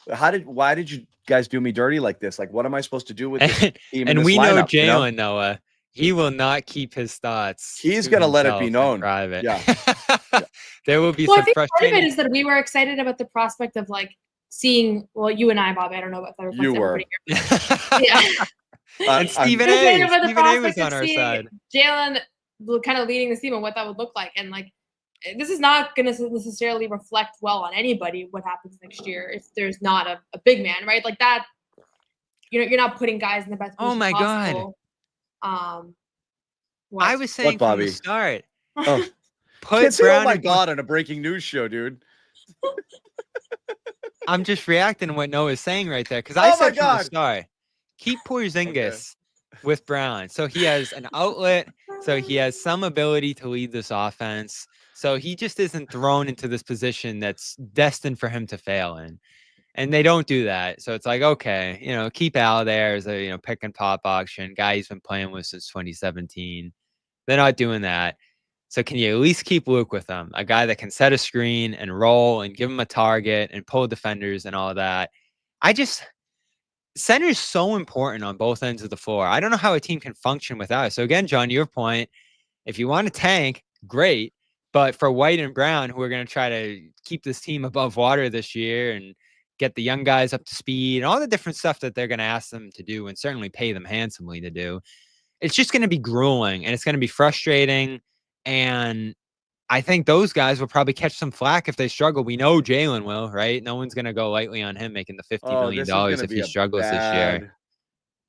Why did you guys do me dirty like this? Like, what am I supposed to do with this team? And this we lineup, know Jalen Noah. He will not keep his thoughts. He's going to let it be known. Private. Yeah. There will be I some think part of frustrating. it is that we were excited about the prospect of like seeing. Well, you and I, Bobby. I don't know if that reflects You were. everybody here. Yeah. And Stephen excited A. about the Stephen A. was prospect of on our seeing side. Jalen kind of leading this team and what that would look like, and like this is not going to necessarily reflect well on anybody what happens next year if there's not a big man, right? Like that. You're not putting guys in the best position possible. I was saying from the start. Oh, Put say, Brown oh my God, on a breaking news show, dude. I'm just reacting to what Noah's saying right there because I said from the start, keep Porzingis with Brown, so he has an outlet, so he has some ability to lead this offense, so he just isn't thrown into this position that's destined for him to fail in. And they don't do that. So it's like, okay, keep Al there as a, pick and pop auction guy he's been playing with since 2017. They're not doing that. So can you at least keep Luke with them? A guy that can set a screen and roll and give him a target and pull defenders and all that. Center is so important on both ends of the floor. I don't know how a team can function without it. So again, John, your point, if you want to tank, great. But for White and Brown, who are going to try to keep this team above water this year and get the young guys up to speed and all the different stuff that they're going to ask them to do and certainly pay them handsomely to do, it's just going to be grueling and it's going to be frustrating. And I think those guys will probably catch some flack if they struggle. We know Jalen will, right? No one's going to go lightly on him making the $50 million if he struggles this year.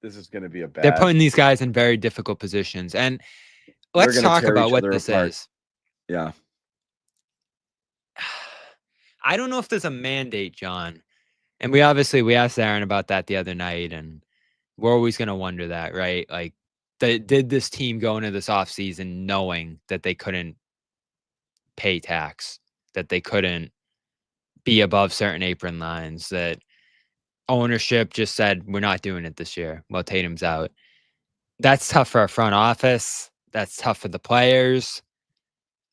This is going to be a bad. They're putting these guys in very difficult positions. And let's talk about what this is. Yeah. I don't know if there's a mandate, John. And we asked Aaron about that the other night, and we're always going to wonder that, right? Like, did this team go into this offseason knowing that they couldn't pay tax, that they couldn't be above certain apron lines, that ownership just said, we're not doing it this year? Well, Tatum's out. That's tough for our front office. That's tough for the players.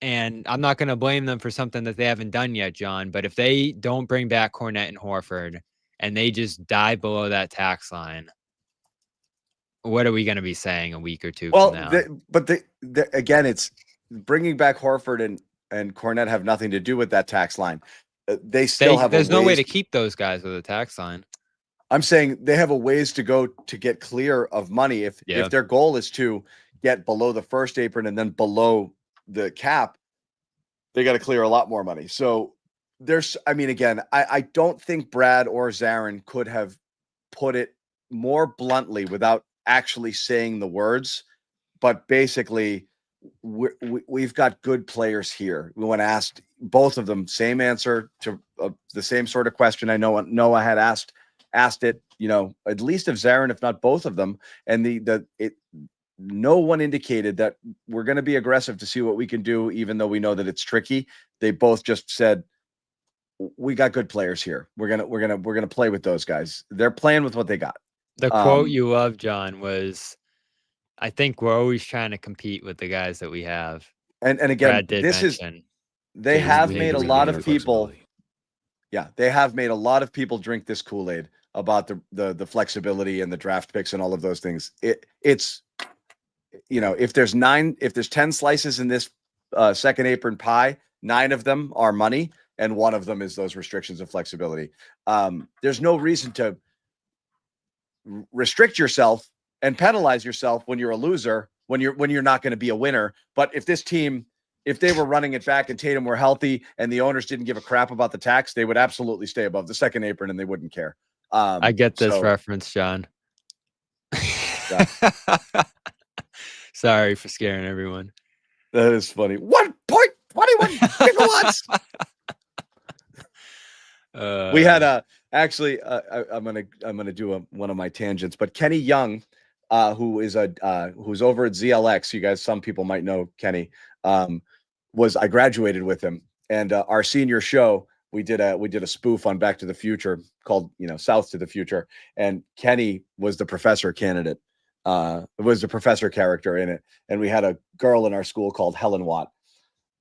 And I'm not going to blame them for something that they haven't done yet, John. But if they don't bring back Cornette and Horford and they just dive below that tax line, what are we going to be saying a week or two from now? Again, it's bringing back Horford and Cornette have nothing to do with that tax line. They still have. There's no way to keep those guys with a tax line. I'm saying they have a ways to go to get clear of money. If their goal is to get below the first apron and then below the cap, they got to clear a lot more money. So I don't think Brad or Zarin could have put it more bluntly without actually saying the words, but basically we've got good players here. We want to ask both of them same answer to the same sort of question. I know Noah had asked it, at least of Zarin, if not both of them. And no one indicated that we're going to be aggressive to see what we can do, even though we know that it's tricky. They both just said, we got good players here. We're going to play with those guys. They're playing with what they got. The quote you love, John, was, I think we're always trying to compete with the guys that we have. And again, they have made a lot of people. Yeah, they have made a lot of people drink this Kool-Aid about the flexibility and the draft picks and all of those things. It's if there's 10 slices in this second apron pie, 9 of them are money, and 1 of them is those restrictions of flexibility. There's no reason to restrict yourself and penalize yourself when you're a loser, when you're not going to be a winner. But if this team, if they were running it back and Tatum were healthy and the owners didn't give a crap about the tax, they would absolutely stay above the second apron and they wouldn't care. I get this reference, John. Yeah. Sorry for scaring everyone. That is funny. 1.21 gigawatts. We had I'm gonna do one of my tangents, but Kenny Young who's over at ZLX. You guys, some people might know Kenny. I graduated with him, and our senior show, we did a spoof on Back to the Future called South to the Future, and Kenny was the professor candidate. Was the professor character in it, and we had a girl in our school called Helen Watt,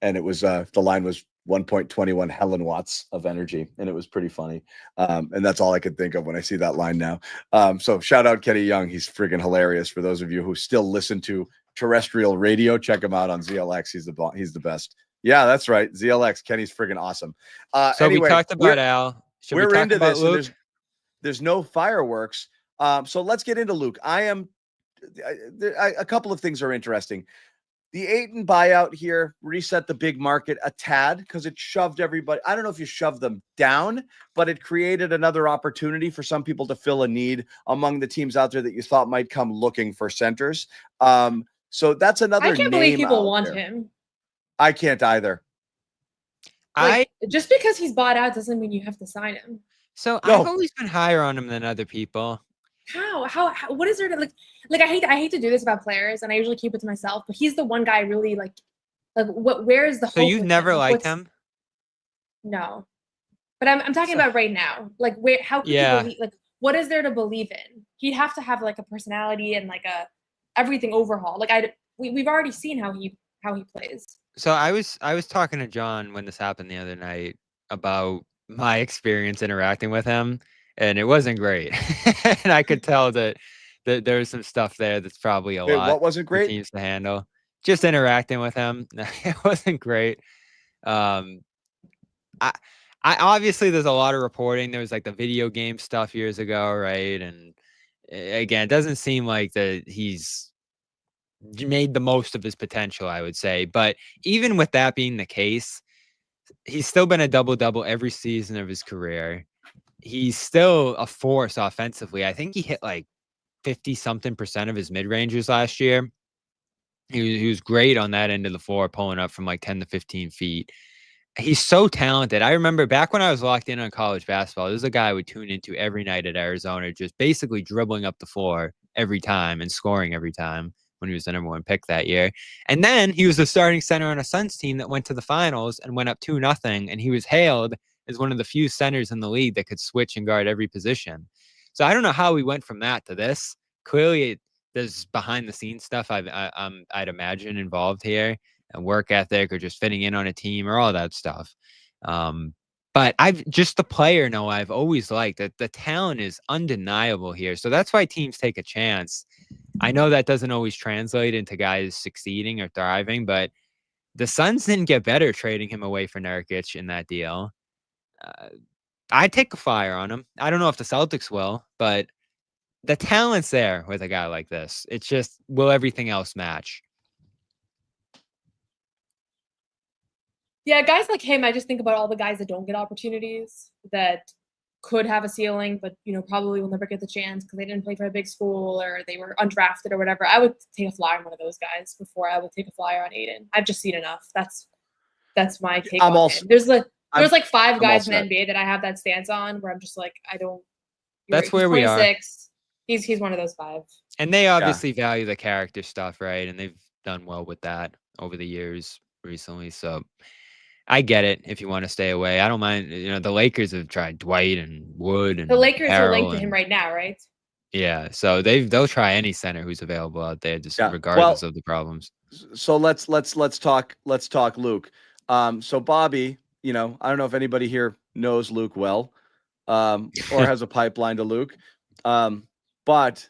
and it was the line was 1.21 Helen watts of energy, and it was pretty funny. And that's all I could think of when I see that line now. So shout out Kenny Young. He's friggin' hilarious. For those of you who still listen to terrestrial radio, check him out on ZLX. He's the best. Yeah, that's right. ZLX. Kenny's friggin' awesome. So anyway, we talked about Al. Should we we're talk into about this. Luke? There's no fireworks. So let's get into Luke. A couple of things are interesting. The Ayton buyout here reset the big market a tad because it shoved everybody. I don't know if you shoved them down, but it created another opportunity for some people to fill a need among the teams out there that you thought might come looking for centers. So that's another. I can't believe people want him. I can't either. Just because he's bought out doesn't mean you have to sign him. So I've always been higher on him than other people. How what is there to like I hate to do this about players, and I usually keep it to myself, but he's the one guy I really like where is the hope? So you've never liked him? No. But I'm talking about right now. Like how could you believe, what is there to believe in? He'd have to have like a personality and like a everything overhaul. Like we've already seen how he plays. So I was talking to John when this happened the other night about my experience interacting with him, and it wasn't great. And I could tell that there was some stuff there that's probably a lot. What wasn't great? For teams to handle. Just interacting with him, it wasn't great. I obviously there's a lot of reporting. There was like the video game stuff years ago, right? And again, it doesn't seem like that he's made the most of his potential, I would say. But even with that being the case, he's still been a double-double every season of his career. He's still a force offensively. I think he hit like 50-something% of his mid-rangers last year. He was great on that end of the floor, pulling up from like 10 to 15 feet. He's so talented. I remember back when I was locked in on college basketball, there's a guy I would tune into every night at Arizona, just basically dribbling up the floor every time and scoring every time when he was the #1 pick that year. And then he was the starting center on a Suns team that went to the finals and went up 2-0. And he was hailed as one of the few centers in the league that could switch and guard every position. So I don't know how we went from that to this. Clearly, there's behind the scenes stuff I'd imagine involved here, and work ethic or just fitting in on a team or all that stuff. But I've just the player, I've always liked that the talent is undeniable here. So that's why teams take a chance. I know that doesn't always translate into guys succeeding or thriving, but the Suns didn't get better trading him away for Nurkic in that deal. I'd take a flyer on him. I don't know if the Celtics will, but the talent's there with a guy like this. It's just, will everything else match? Yeah, guys like him, I just think about all the guys that don't get opportunities that could have a ceiling, but probably will never get the chance because they didn't play for a big school or they were undrafted or whatever. I would take a flyer on one of those guys before I would take a flyer on Ayton. I've just seen enough. That's my take on him. There's like 5 guys in the NBA that I have that stance on where I'm just like, I don't. That's where we are. He's one of those 5. And they obviously value the character stuff, right? And they've done well with that over the years recently. So I get it if you want to stay away. I don't mind. The Lakers have tried Dwight and Wood, and the Lakers Harrell are linked to him right now, right? Yeah, so they'll try any center who's available out there, just regardless of the problems. So let's talk Luke. So Bobby, I don't know if anybody here knows Luke well, or has a pipeline to Luke, but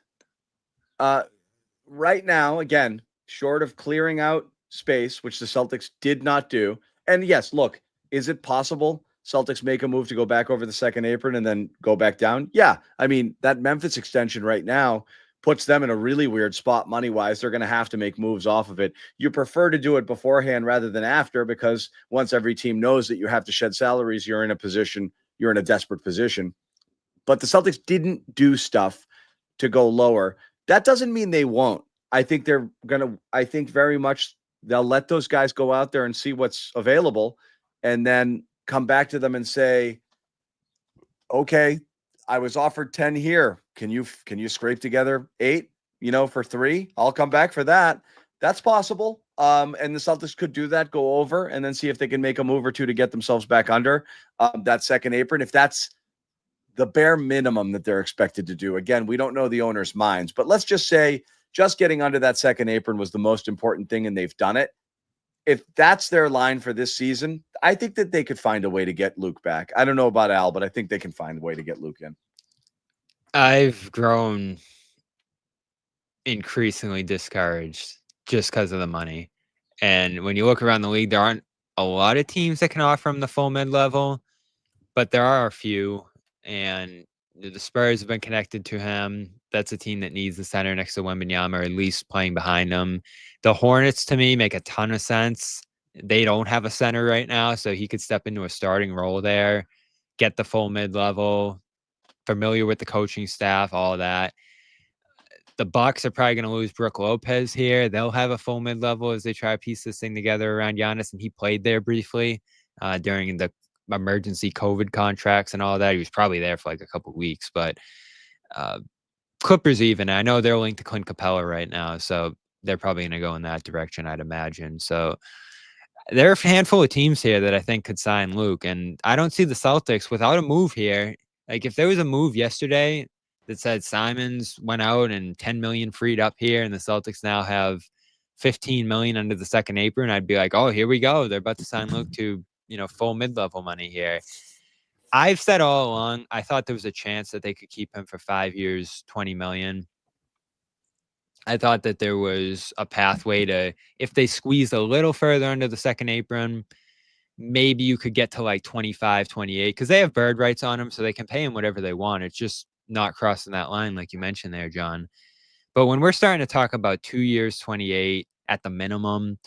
right now, again, short of clearing out space, which the Celtics did not do. And yes, look, is it possible Celtics make a move to go back over the second apron and then go back down? Yeah. I mean, that Memphis extension right now puts them in a really weird spot money-wise. They're going to have to make moves off of it. You prefer to do it beforehand rather than after, because once every team knows that you have to shed salaries, you're in a desperate position. But the Celtics didn't do stuff to go lower. That doesn't mean they won't. I think very much they'll let those guys go out there and see what's available and then come back to them and say, okay, I was offered 10 here. Can you scrape together 8? for 3. I'll come back for that. That's possible. And the Celtics could do that, go over, and then see if they can make a move or two to get themselves back under that second apron. If that's the bare minimum that they're expected to do. Again, we don't know the owner's minds, but let's just say just getting under that second apron was the most important thing, and they've done it. If that's their line for this season, I think that they could find a way to get Luke back. I don't know about Al, but I think they can find a way to get Luke in. I've grown increasingly discouraged just because of the money. And when you look around the league, there aren't a lot of teams that can offer him the full mid-level, but there are a few. And the Spurs have been connected to him. That's a team that needs the center next to Wembanyama, or at least playing behind him. The Hornets, to me, make a ton of sense. They don't have a center right now, so he could step into a starting role there, get the full mid-level, familiar with the coaching staff, all of that. The Bucks are probably going to lose Brook Lopez here. They'll have a full mid-level as they try to piece this thing together around Giannis, and he played there briefly during the emergency COVID contracts and all that. He was probably there for like a couple of weeks, but Clippers even. I know they're linked to Clint Capella right now, so they're probably going to go in that direction, I'd imagine. So there are a handful of teams here that I think could sign Luke, and I don't see the Celtics without a move here. Like if there was a move yesterday that said Simons went out and 10 million freed up here, and the Celtics now have 15 million under the second apron, I'd be like, oh, here we go. They're about to sign Luke to, full mid-level money here. I've said all along, I thought there was a chance that they could keep him for 5 years, 20 million. I thought that there was a pathway to, if they squeezed a little further under the second apron, maybe you could get to like 25, 28, because they have bird rights on him, so they can pay him whatever they want. It's just not crossing that line like you mentioned there, John. But when we're starting to talk about 2 years, 28 at the minimum,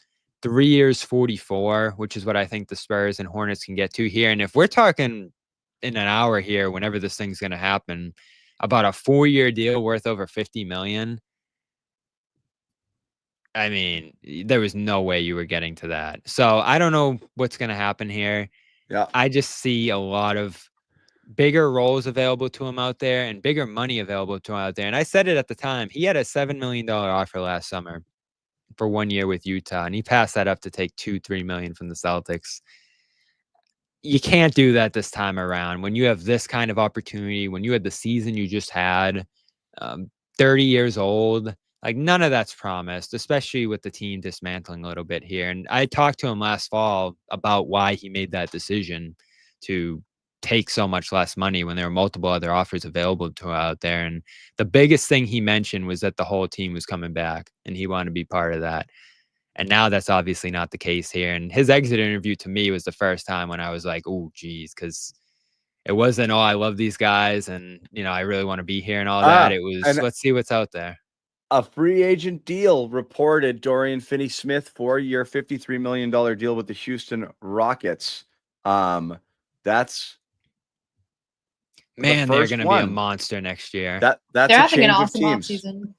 3 years, 44, which is what I think the Spurs and Hornets can get to here. And if we're talking in an hour here, whenever this thing's going to happen, about a 4-year deal worth over 50 million, I mean, there was no way you were getting to that. So I don't know what's going to happen here. Yeah. I just see a lot of bigger roles available to him out there and bigger money available to him out there. And I said it at the time, he had a $7 million offer last summer for 1 year with Utah, and he passed that up to take $2-3 million from the Celtics. You can't do that this time around. When you have this kind of opportunity, when you had the season you just had, 30 years old, like none of that's promised, especially with the team dismantling a little bit here. And I talked to him last fall about why he made that decision to take so much less money when there were multiple other offers available to him out there. And the biggest thing he mentioned was that the whole team was coming back and he wanted to be part of that. And now that's obviously not the case here. And his exit interview to me was the first time when I was like, oh, geez, because it wasn't, oh, I love these guys and, I really want to be here and all that. It was, let's see what's out there. A free agent deal reported. Dorian Finney-Smith, 4-year, $53 million deal with the Houston Rockets. That's man, they're going to be a monster next year. That's they're a having change an of awesome teams. offseason.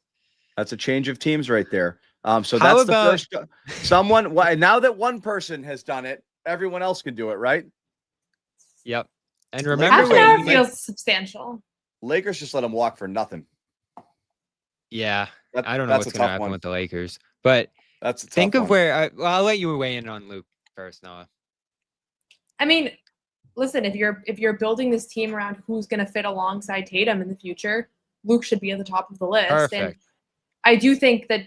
That's a change of teams right there. So How that's about, the first. Someone. Now that one person has done it, everyone else can do it, right? Yep. And remember, Half an hour feels substantial. Lakers just let him walk for nothing. Yeah, I don't know what's going to happen with the Lakers, but that's a think tough of one. where. I'll let you weigh in on Luke first, Noah. I mean, listen, if you're building this team around who's going to fit alongside Tatum in the future, Luke should be at the top of the list. Perfect. And I do think that,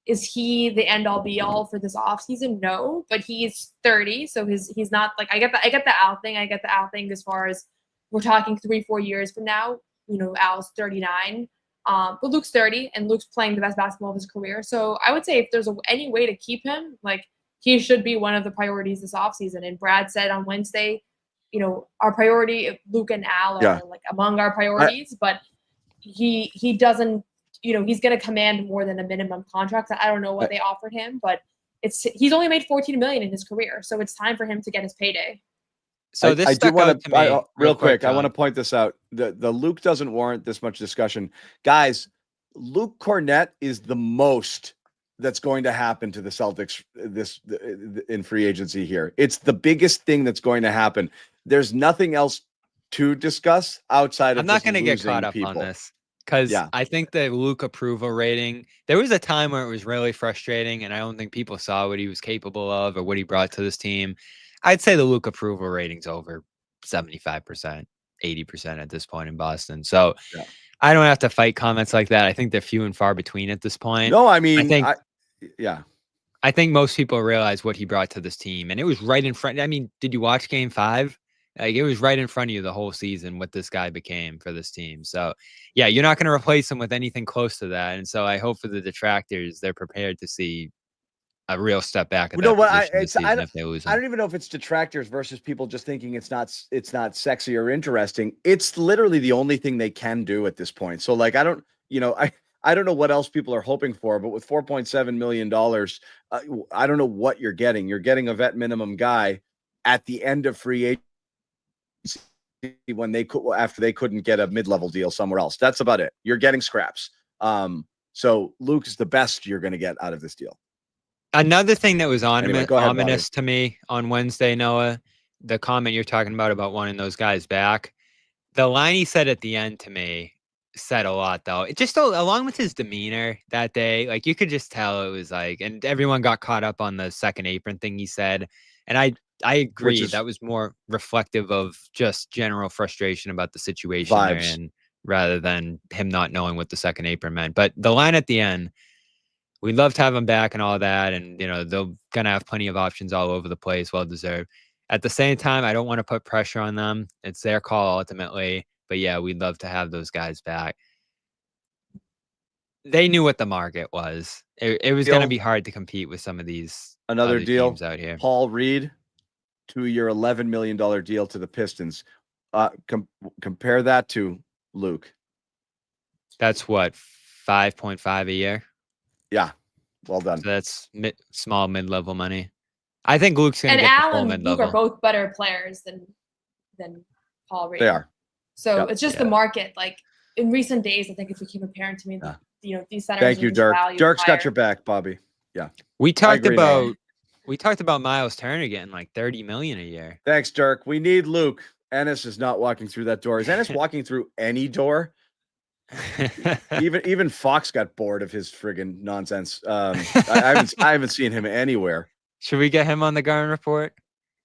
is he the end all be all for this offseason? No, but he's 30, so he's not like I get the Al thing. I get the Al thing as far as we're talking 3-4 years from now. Al's 39. But Luke's 30 and Luke's playing the best basketball of his career. So I would say if there's any way to keep him, like he should be one of the priorities this offseason. And Brad said on Wednesday, our priority, Luke and Al are like among our priorities, but he doesn't, he's going to command more than a minimum contract. I don't know what they offered him, but he's only made $14 million in his career. So it's time for him to get his payday. So this stuck out to me real quick. I want to point this out. The Luke doesn't warrant this much discussion. Guys, Luke Cornett is the most that's going to happen to the Celtics in free agency here. It's the biggest thing that's going to happen. There's nothing else to discuss outside of I'm not going to get caught up on this. because Yeah. I think the Luke approval rating, there was a time where it was really frustrating, and I don't think people saw what he was capable of or what he brought to this team. I'd say the Luke approval rating's over 75%, 80% at this point in Boston. So Yeah. I don't have to fight comments like that. I think they're few and far between at this point. No, I mean, I think most people realize what he brought to this team, and it was right in front. I mean, did you watch Game 5? Like, it was right in front of you the whole season what this guy became for this team. So, yeah, you're not going to replace him with anything close to that. And so I hope for the detractors, they're prepared to see a real step back at that position this season if they lose him. I don't even know if it's detractors versus people just thinking it's not sexy or interesting. It's literally the only thing they can do at this point. So, like, I don't know what else people are hoping for, but with $4.7 million, I don't know what you're getting. You're getting a vet minimum guy at the end of free agency when after they couldn't get a mid-level deal somewhere else. That's about it. You're getting scraps. So Luke is the best you're going to get out of this deal. Another thing that was ominous Bobby. to me on Wednesday, Noah, the comment you're talking about wanting those guys back, the line he said at the end to me said a lot, though. It just, along with his demeanor that day, like, you could just tell it was like, and everyone got caught up on the second apron thing he said. And I agree, that was more reflective of just general frustration about the situation they're in, rather than him not knowing what the second apron meant. But the line at the end, we'd love to have him back and all that. And, they're going to have plenty of options all over the place, well deserved. At the same time, I don't want to put pressure on them. It's their call ultimately. But yeah, we'd love to have those guys back. They knew what the market was. It was going to be hard to compete with some of these other teams out here. Paul Reed, 2-year, $11 million deal to the Pistons. Compare that to Luke. That's what, 5.5 a year? Yeah, well done. So that's small mid-level money. I think Luke's going to get the full mid-level. And Luke are both better players than Paul Reed. They are. So it's just the market. Like, in recent days, I think it became apparent to me that these centers. Thank you, Dirk. Dirk's got your back, Bobby. Yeah. We talked about Miles Turner getting like $30 million a year. Thanks, Dirk. We need Luke. Ennis is not walking through that door. Is Ennis walking through any door? Even Fox got bored of his friggin' nonsense. I haven't seen him anywhere. Should we get him on the Garden Report?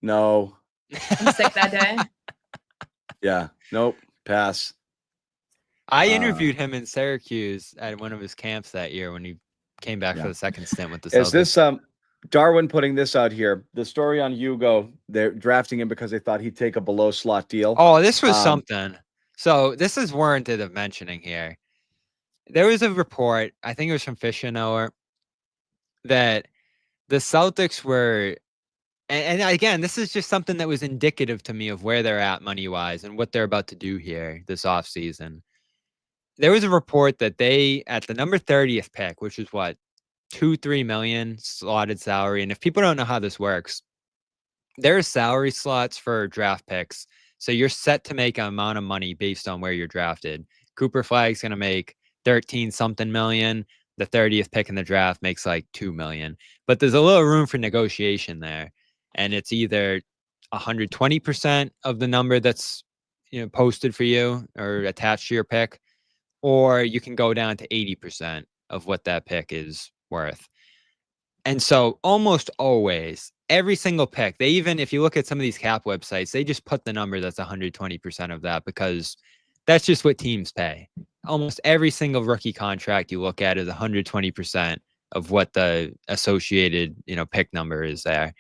No. I'm sick that day. Yeah. Nope. Pass. I interviewed him in Syracuse at one of his camps that year when he came back for the second stint with the Celtics. Is this Darwin putting this out here? The story on Hugo, they're drafting him because they thought he'd take a below slot deal. Oh, this was something. So this is warranted of mentioning here. There was a report, I think it was from Fisher Noah, that the Celtics were, and again, this is just something that was indicative to me of where they're at money-wise and what they're about to do here this offseason. There was a report that they, at the number 30th pick, which is what, $2-3 million slotted salary. And if people don't know how this works, there are salary slots for draft picks. So you're set to make an amount of money based on where you're drafted. Cooper Flagg's going to make 13 something million. The 30th pick in the draft makes like 2 million. But there's a little room for negotiation there. And it's either 120% of the number that's posted for you or attached to your pick, or you can go down to 80% of what that pick is worth. And so almost always, every single pick, they even, if you look at some of these cap websites, they just put the number that's 120% of that because that's just what teams pay. Almost every single rookie contract you look at is 120% of what the associated, pick number is there.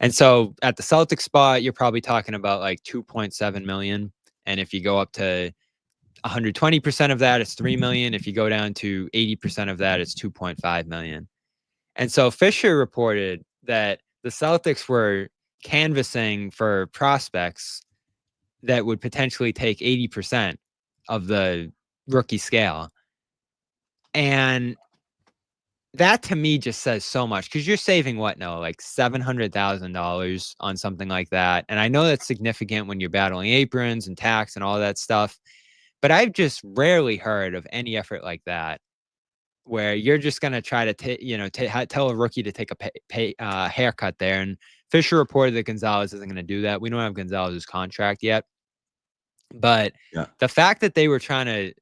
And so at the Celtics spot, you're probably talking about like 2.7 million. And if you go up to 120% of that, it's 3 million. If you go down to 80% of that, it's 2.5 million. And so Fisher reported that the Celtics were canvassing for prospects that would potentially take 80% of the rookie scale. And that to me just says so much because you're saving like $700,000 on something like that. And I know that's significant when you're battling aprons and tax and all that stuff. But I've just rarely heard of any effort like that where you're just going to try to tell a rookie to take a haircut there. And Fisher reported that Gonzalez isn't going to do that. We don't have Gonzalez's contract yet. But the fact that they were trying to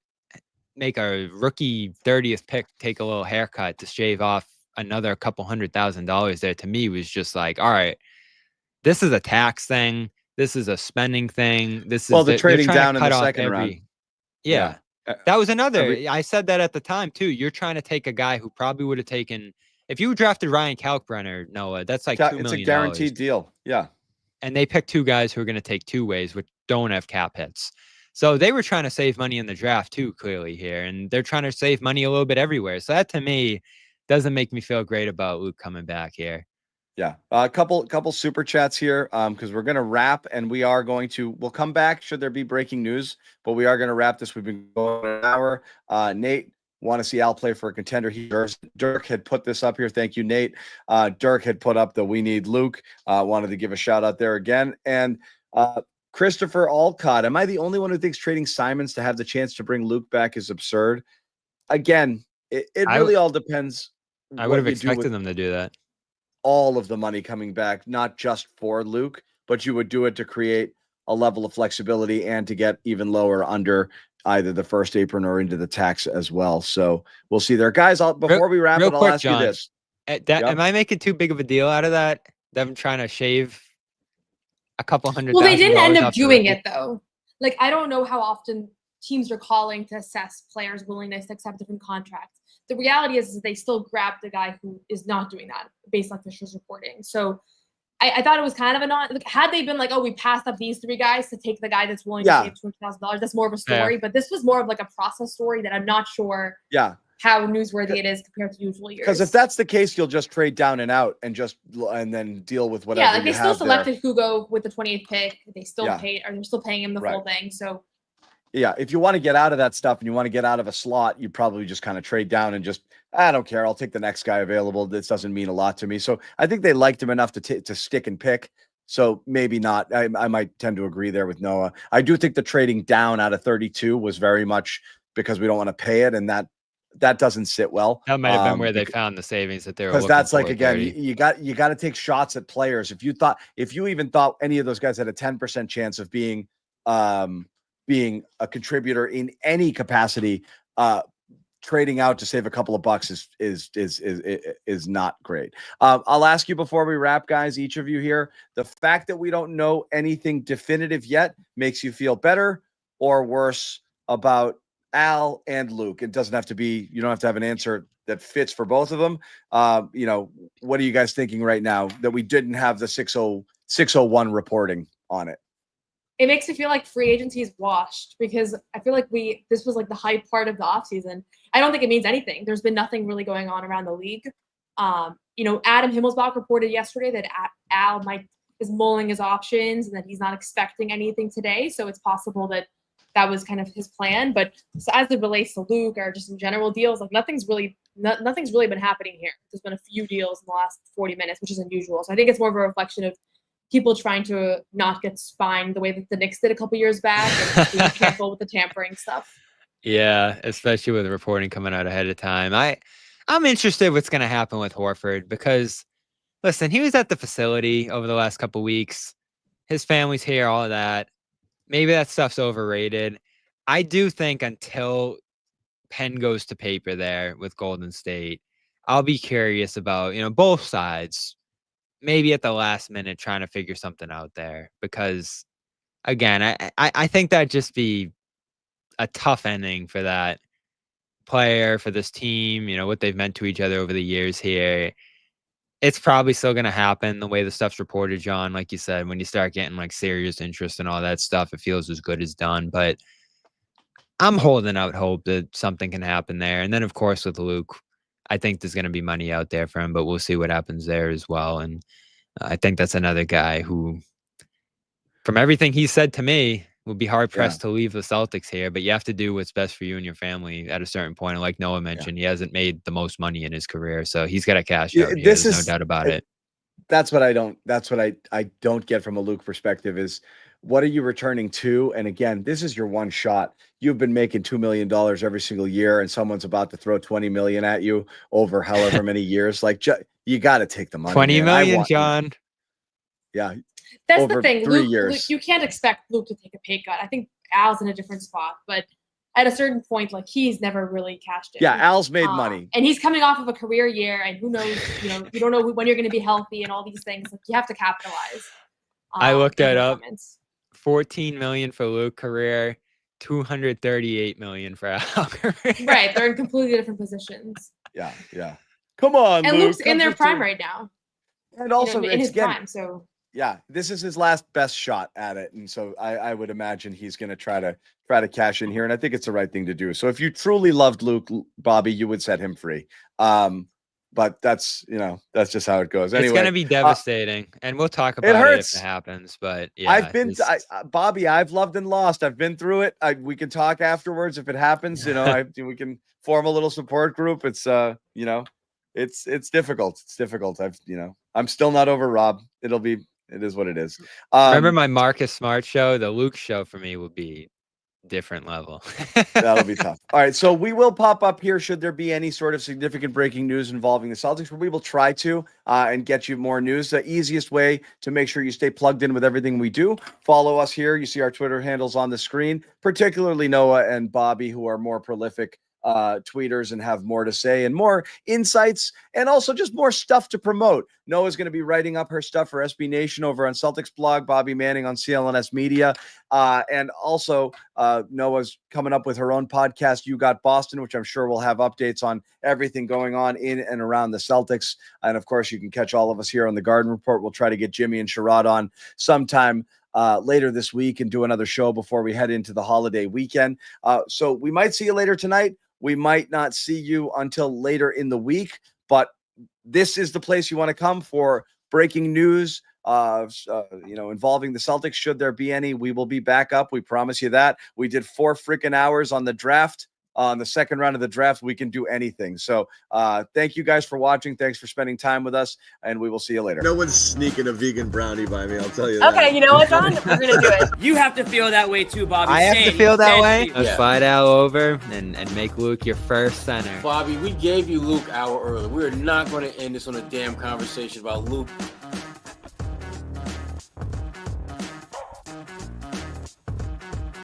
make a rookie 30th pick take a little haircut to shave off another couple $100,000 there, to me was just like, all right, this is a tax thing. This is a spending thing. This Well, is the they're trading trying to down in cut the off second round. every. Yeah. Uh, That was another. every- I said that at the time too. You're trying to take a guy who probably would have taken, if you drafted Ryan Kalkbrenner, Noah, that's like $2 million. It's a guaranteed deal. Yeah. And they picked two guys who are going to take two ways, which don't have cap hits. So they were trying to save money in the draft too, clearly here, and they're trying to save money a little bit everywhere. So that to me doesn't make me feel great about Luke coming back here. Yeah. A couple super chats here because we're going to wrap, and we'll come back should there be breaking news, but we are going to wrap this. We've been going an hour. Nate, want to see Al play for a contender. Dirk had put this up here. Thank you, Nate. Dirk had put up the we need Luke. Wanted to give a shout out there again. And Christopher Alcott, am I the only one who thinks trading Simons to have the chance to bring Luke back is absurd? Again, it really all depends. I would have expected them to do that. All of the money coming back, not just for Luke, but you would do it to create a level of flexibility and to get even lower under either the first apron or into the tax as well. So we'll see there. Guys, before we wrap it, I'll ask you this. Am I making too big of a deal out of that? Them trying to shave a couple $100,000? Well, they didn't end up doing it though. Like, I don't know how often teams are calling to assess players' willingness to accept different contracts. The reality is they still grabbed the guy who is not doing that based on Fisher's reporting. So I thought it was kind of a non. Like, had they been like, oh, we passed up these three guys to take the guy that's willing to save $200,000, that's more of a story. Yeah. But this was more of like a process story that I'm not sure. Yeah. How newsworthy it is compared to usual years. Because if that's the case, you'll just trade down and out and then deal with whatever. Yeah, like they still selected Hugo with the 28th pick. They still paid, or they're still paying him the full thing. So yeah, if you want to get out of that stuff and you want to get out of a slot, you probably just kind of trade down and just, I don't care, I'll take the next guy available. This doesn't mean a lot to me. So I think they liked him enough to stick and pick. So maybe not. I might tend to agree there with Noah. I do think the trading down out of 32 was very much because we don't want to pay it, and that doesn't sit well. That might have been where they found the savings that they were looking for. Because that's like, again, you got to take shots at players. If you even thought any of those guys had a 10% chance of being a contributor in any capacity, trading out to save a couple of bucks is not great. I'll ask you before we wrap, guys, each of you here, the fact that we don't know anything definitive yet makes you feel better or worse about Al and Luke. It doesn't have to be, you don't have to have an answer that fits for both of them. What are you guys thinking right now that we didn't have the 601 reporting on it? It makes me feel like free agency is washed because I feel like this was like the hype part of the offseason. I don't think it means anything. There's been nothing really going on around the league. Adam Himmelsbach reported yesterday that Al is mulling his options and that he's not expecting anything today. So it's possible that was kind of his plan. But so as it relates to Luke or just in general deals, like nothing's really been happening here. There's been a few deals in the last 40 minutes, which is unusual. So I think it's more of a reflection of people trying to not get spined the way that the Knicks did a couple years back and being careful with the tampering stuff. Yeah, especially with the reporting coming out ahead of time. I'm interested what's going to happen with Horford because, listen, he was at the facility over the last couple weeks. His family's here, all of that. Maybe that stuff's overrated. I do think until pen goes to paper there with Golden State, I'll be curious about, both sides. Maybe at the last minute trying to figure something out there because, again, I think that'd just be a tough ending for that player, for this team, what they've meant to each other over the years here. It's probably still going to happen the way the stuff's reported, John. Like you said, when you start getting like serious interest and all that stuff, it feels as good as done. But I'm holding out hope that something can happen there. And then, of course, with Luke, I think there's going to be money out there for him, but we'll see what happens there as well. And I think that's another guy who, from everything he said to me, will be hard-pressed to leave the Celtics here, but you have to do what's best for you and your family at a certain point. And like Noah mentioned, he hasn't made the most money in his career, so he's got to cash out. There's no doubt about it. That's what I don't get from a Luke perspective is, what are you returning to? And again, this is your one shot. You've been making $2 million every single year, and someone's about to throw $20 million at you over however many years. Like, you got to take the money. $20 million, John. Yeah. That's the thing. 3 years. Luke, you can't expect Luke to take a pay cut. I think Al's in a different spot, but at a certain point, like he's never really cashed in. Yeah, Al's made money. And he's coming off of a career year, and who knows, you don't know when you're going to be healthy and all these things. Like you have to capitalize. I looked that up. Moments. $14 million for Luke career, $238 million for Al career. Right, they're in completely different positions. Yeah. Come on, And Luke, Luke's in their prime right now. And also, in his prime, so. Yeah, this is his last best shot at it, and so I would imagine he's going to try to cash in here, and I think it's the right thing to do. So if you truly loved Luke, Bobby, you would set him free. But that's just how it goes. Anyway, it's going to be devastating, and we'll talk about it if it happens. But yeah, Bobby, I've loved and lost. I've been through it. We can talk afterwards if it happens. We can form a little support group. It's it's difficult. It's difficult. I'm still not over Rob. It is what it is. Remember my Marcus Smart show? The Luke show for me will be different level. That'll be tough. All right, so we will pop up here should there be any sort of significant breaking news involving the Celtics, but we will try to and get you more news. The easiest way to make sure you stay plugged in with everything we do, follow us here. You see our Twitter handles on the screen, particularly Noah and Bobby, who are more prolific tweeters and have more to say and more insights and also just more stuff to promote. Noah's going to be writing up her stuff for SB Nation over on Celtics blog, Bobby Manning on CLNS Media. And also Noah's coming up with her own podcast, You Got Boston, which I'm sure will have updates on everything going on in and around the Celtics. And of course, you can catch all of us here on the Garden Report. We'll try to get Jimmy and Sherrod on sometime later this week and do another show before we head into the holiday weekend. So we might see you later tonight. We might not see you until later in the week, but this is the place you want to come for breaking news, involving the Celtics. Should there be any, we will be back up. We promise you that. We did 4 freaking hours on the draft. On the second round of the draft, we can do anything. So thank you guys for watching. Thanks for spending time with us, and we will see you later. No one's sneaking a vegan brownie by me, I'll tell you that. Okay, you know what, John? We're going to do it. You have to feel that way too, Bobby. I have to feel that way. Let's fight Al over and make Luke your first center. Bobby, we gave you Luke an hour early. We're not going to end this on a damn conversation about Luke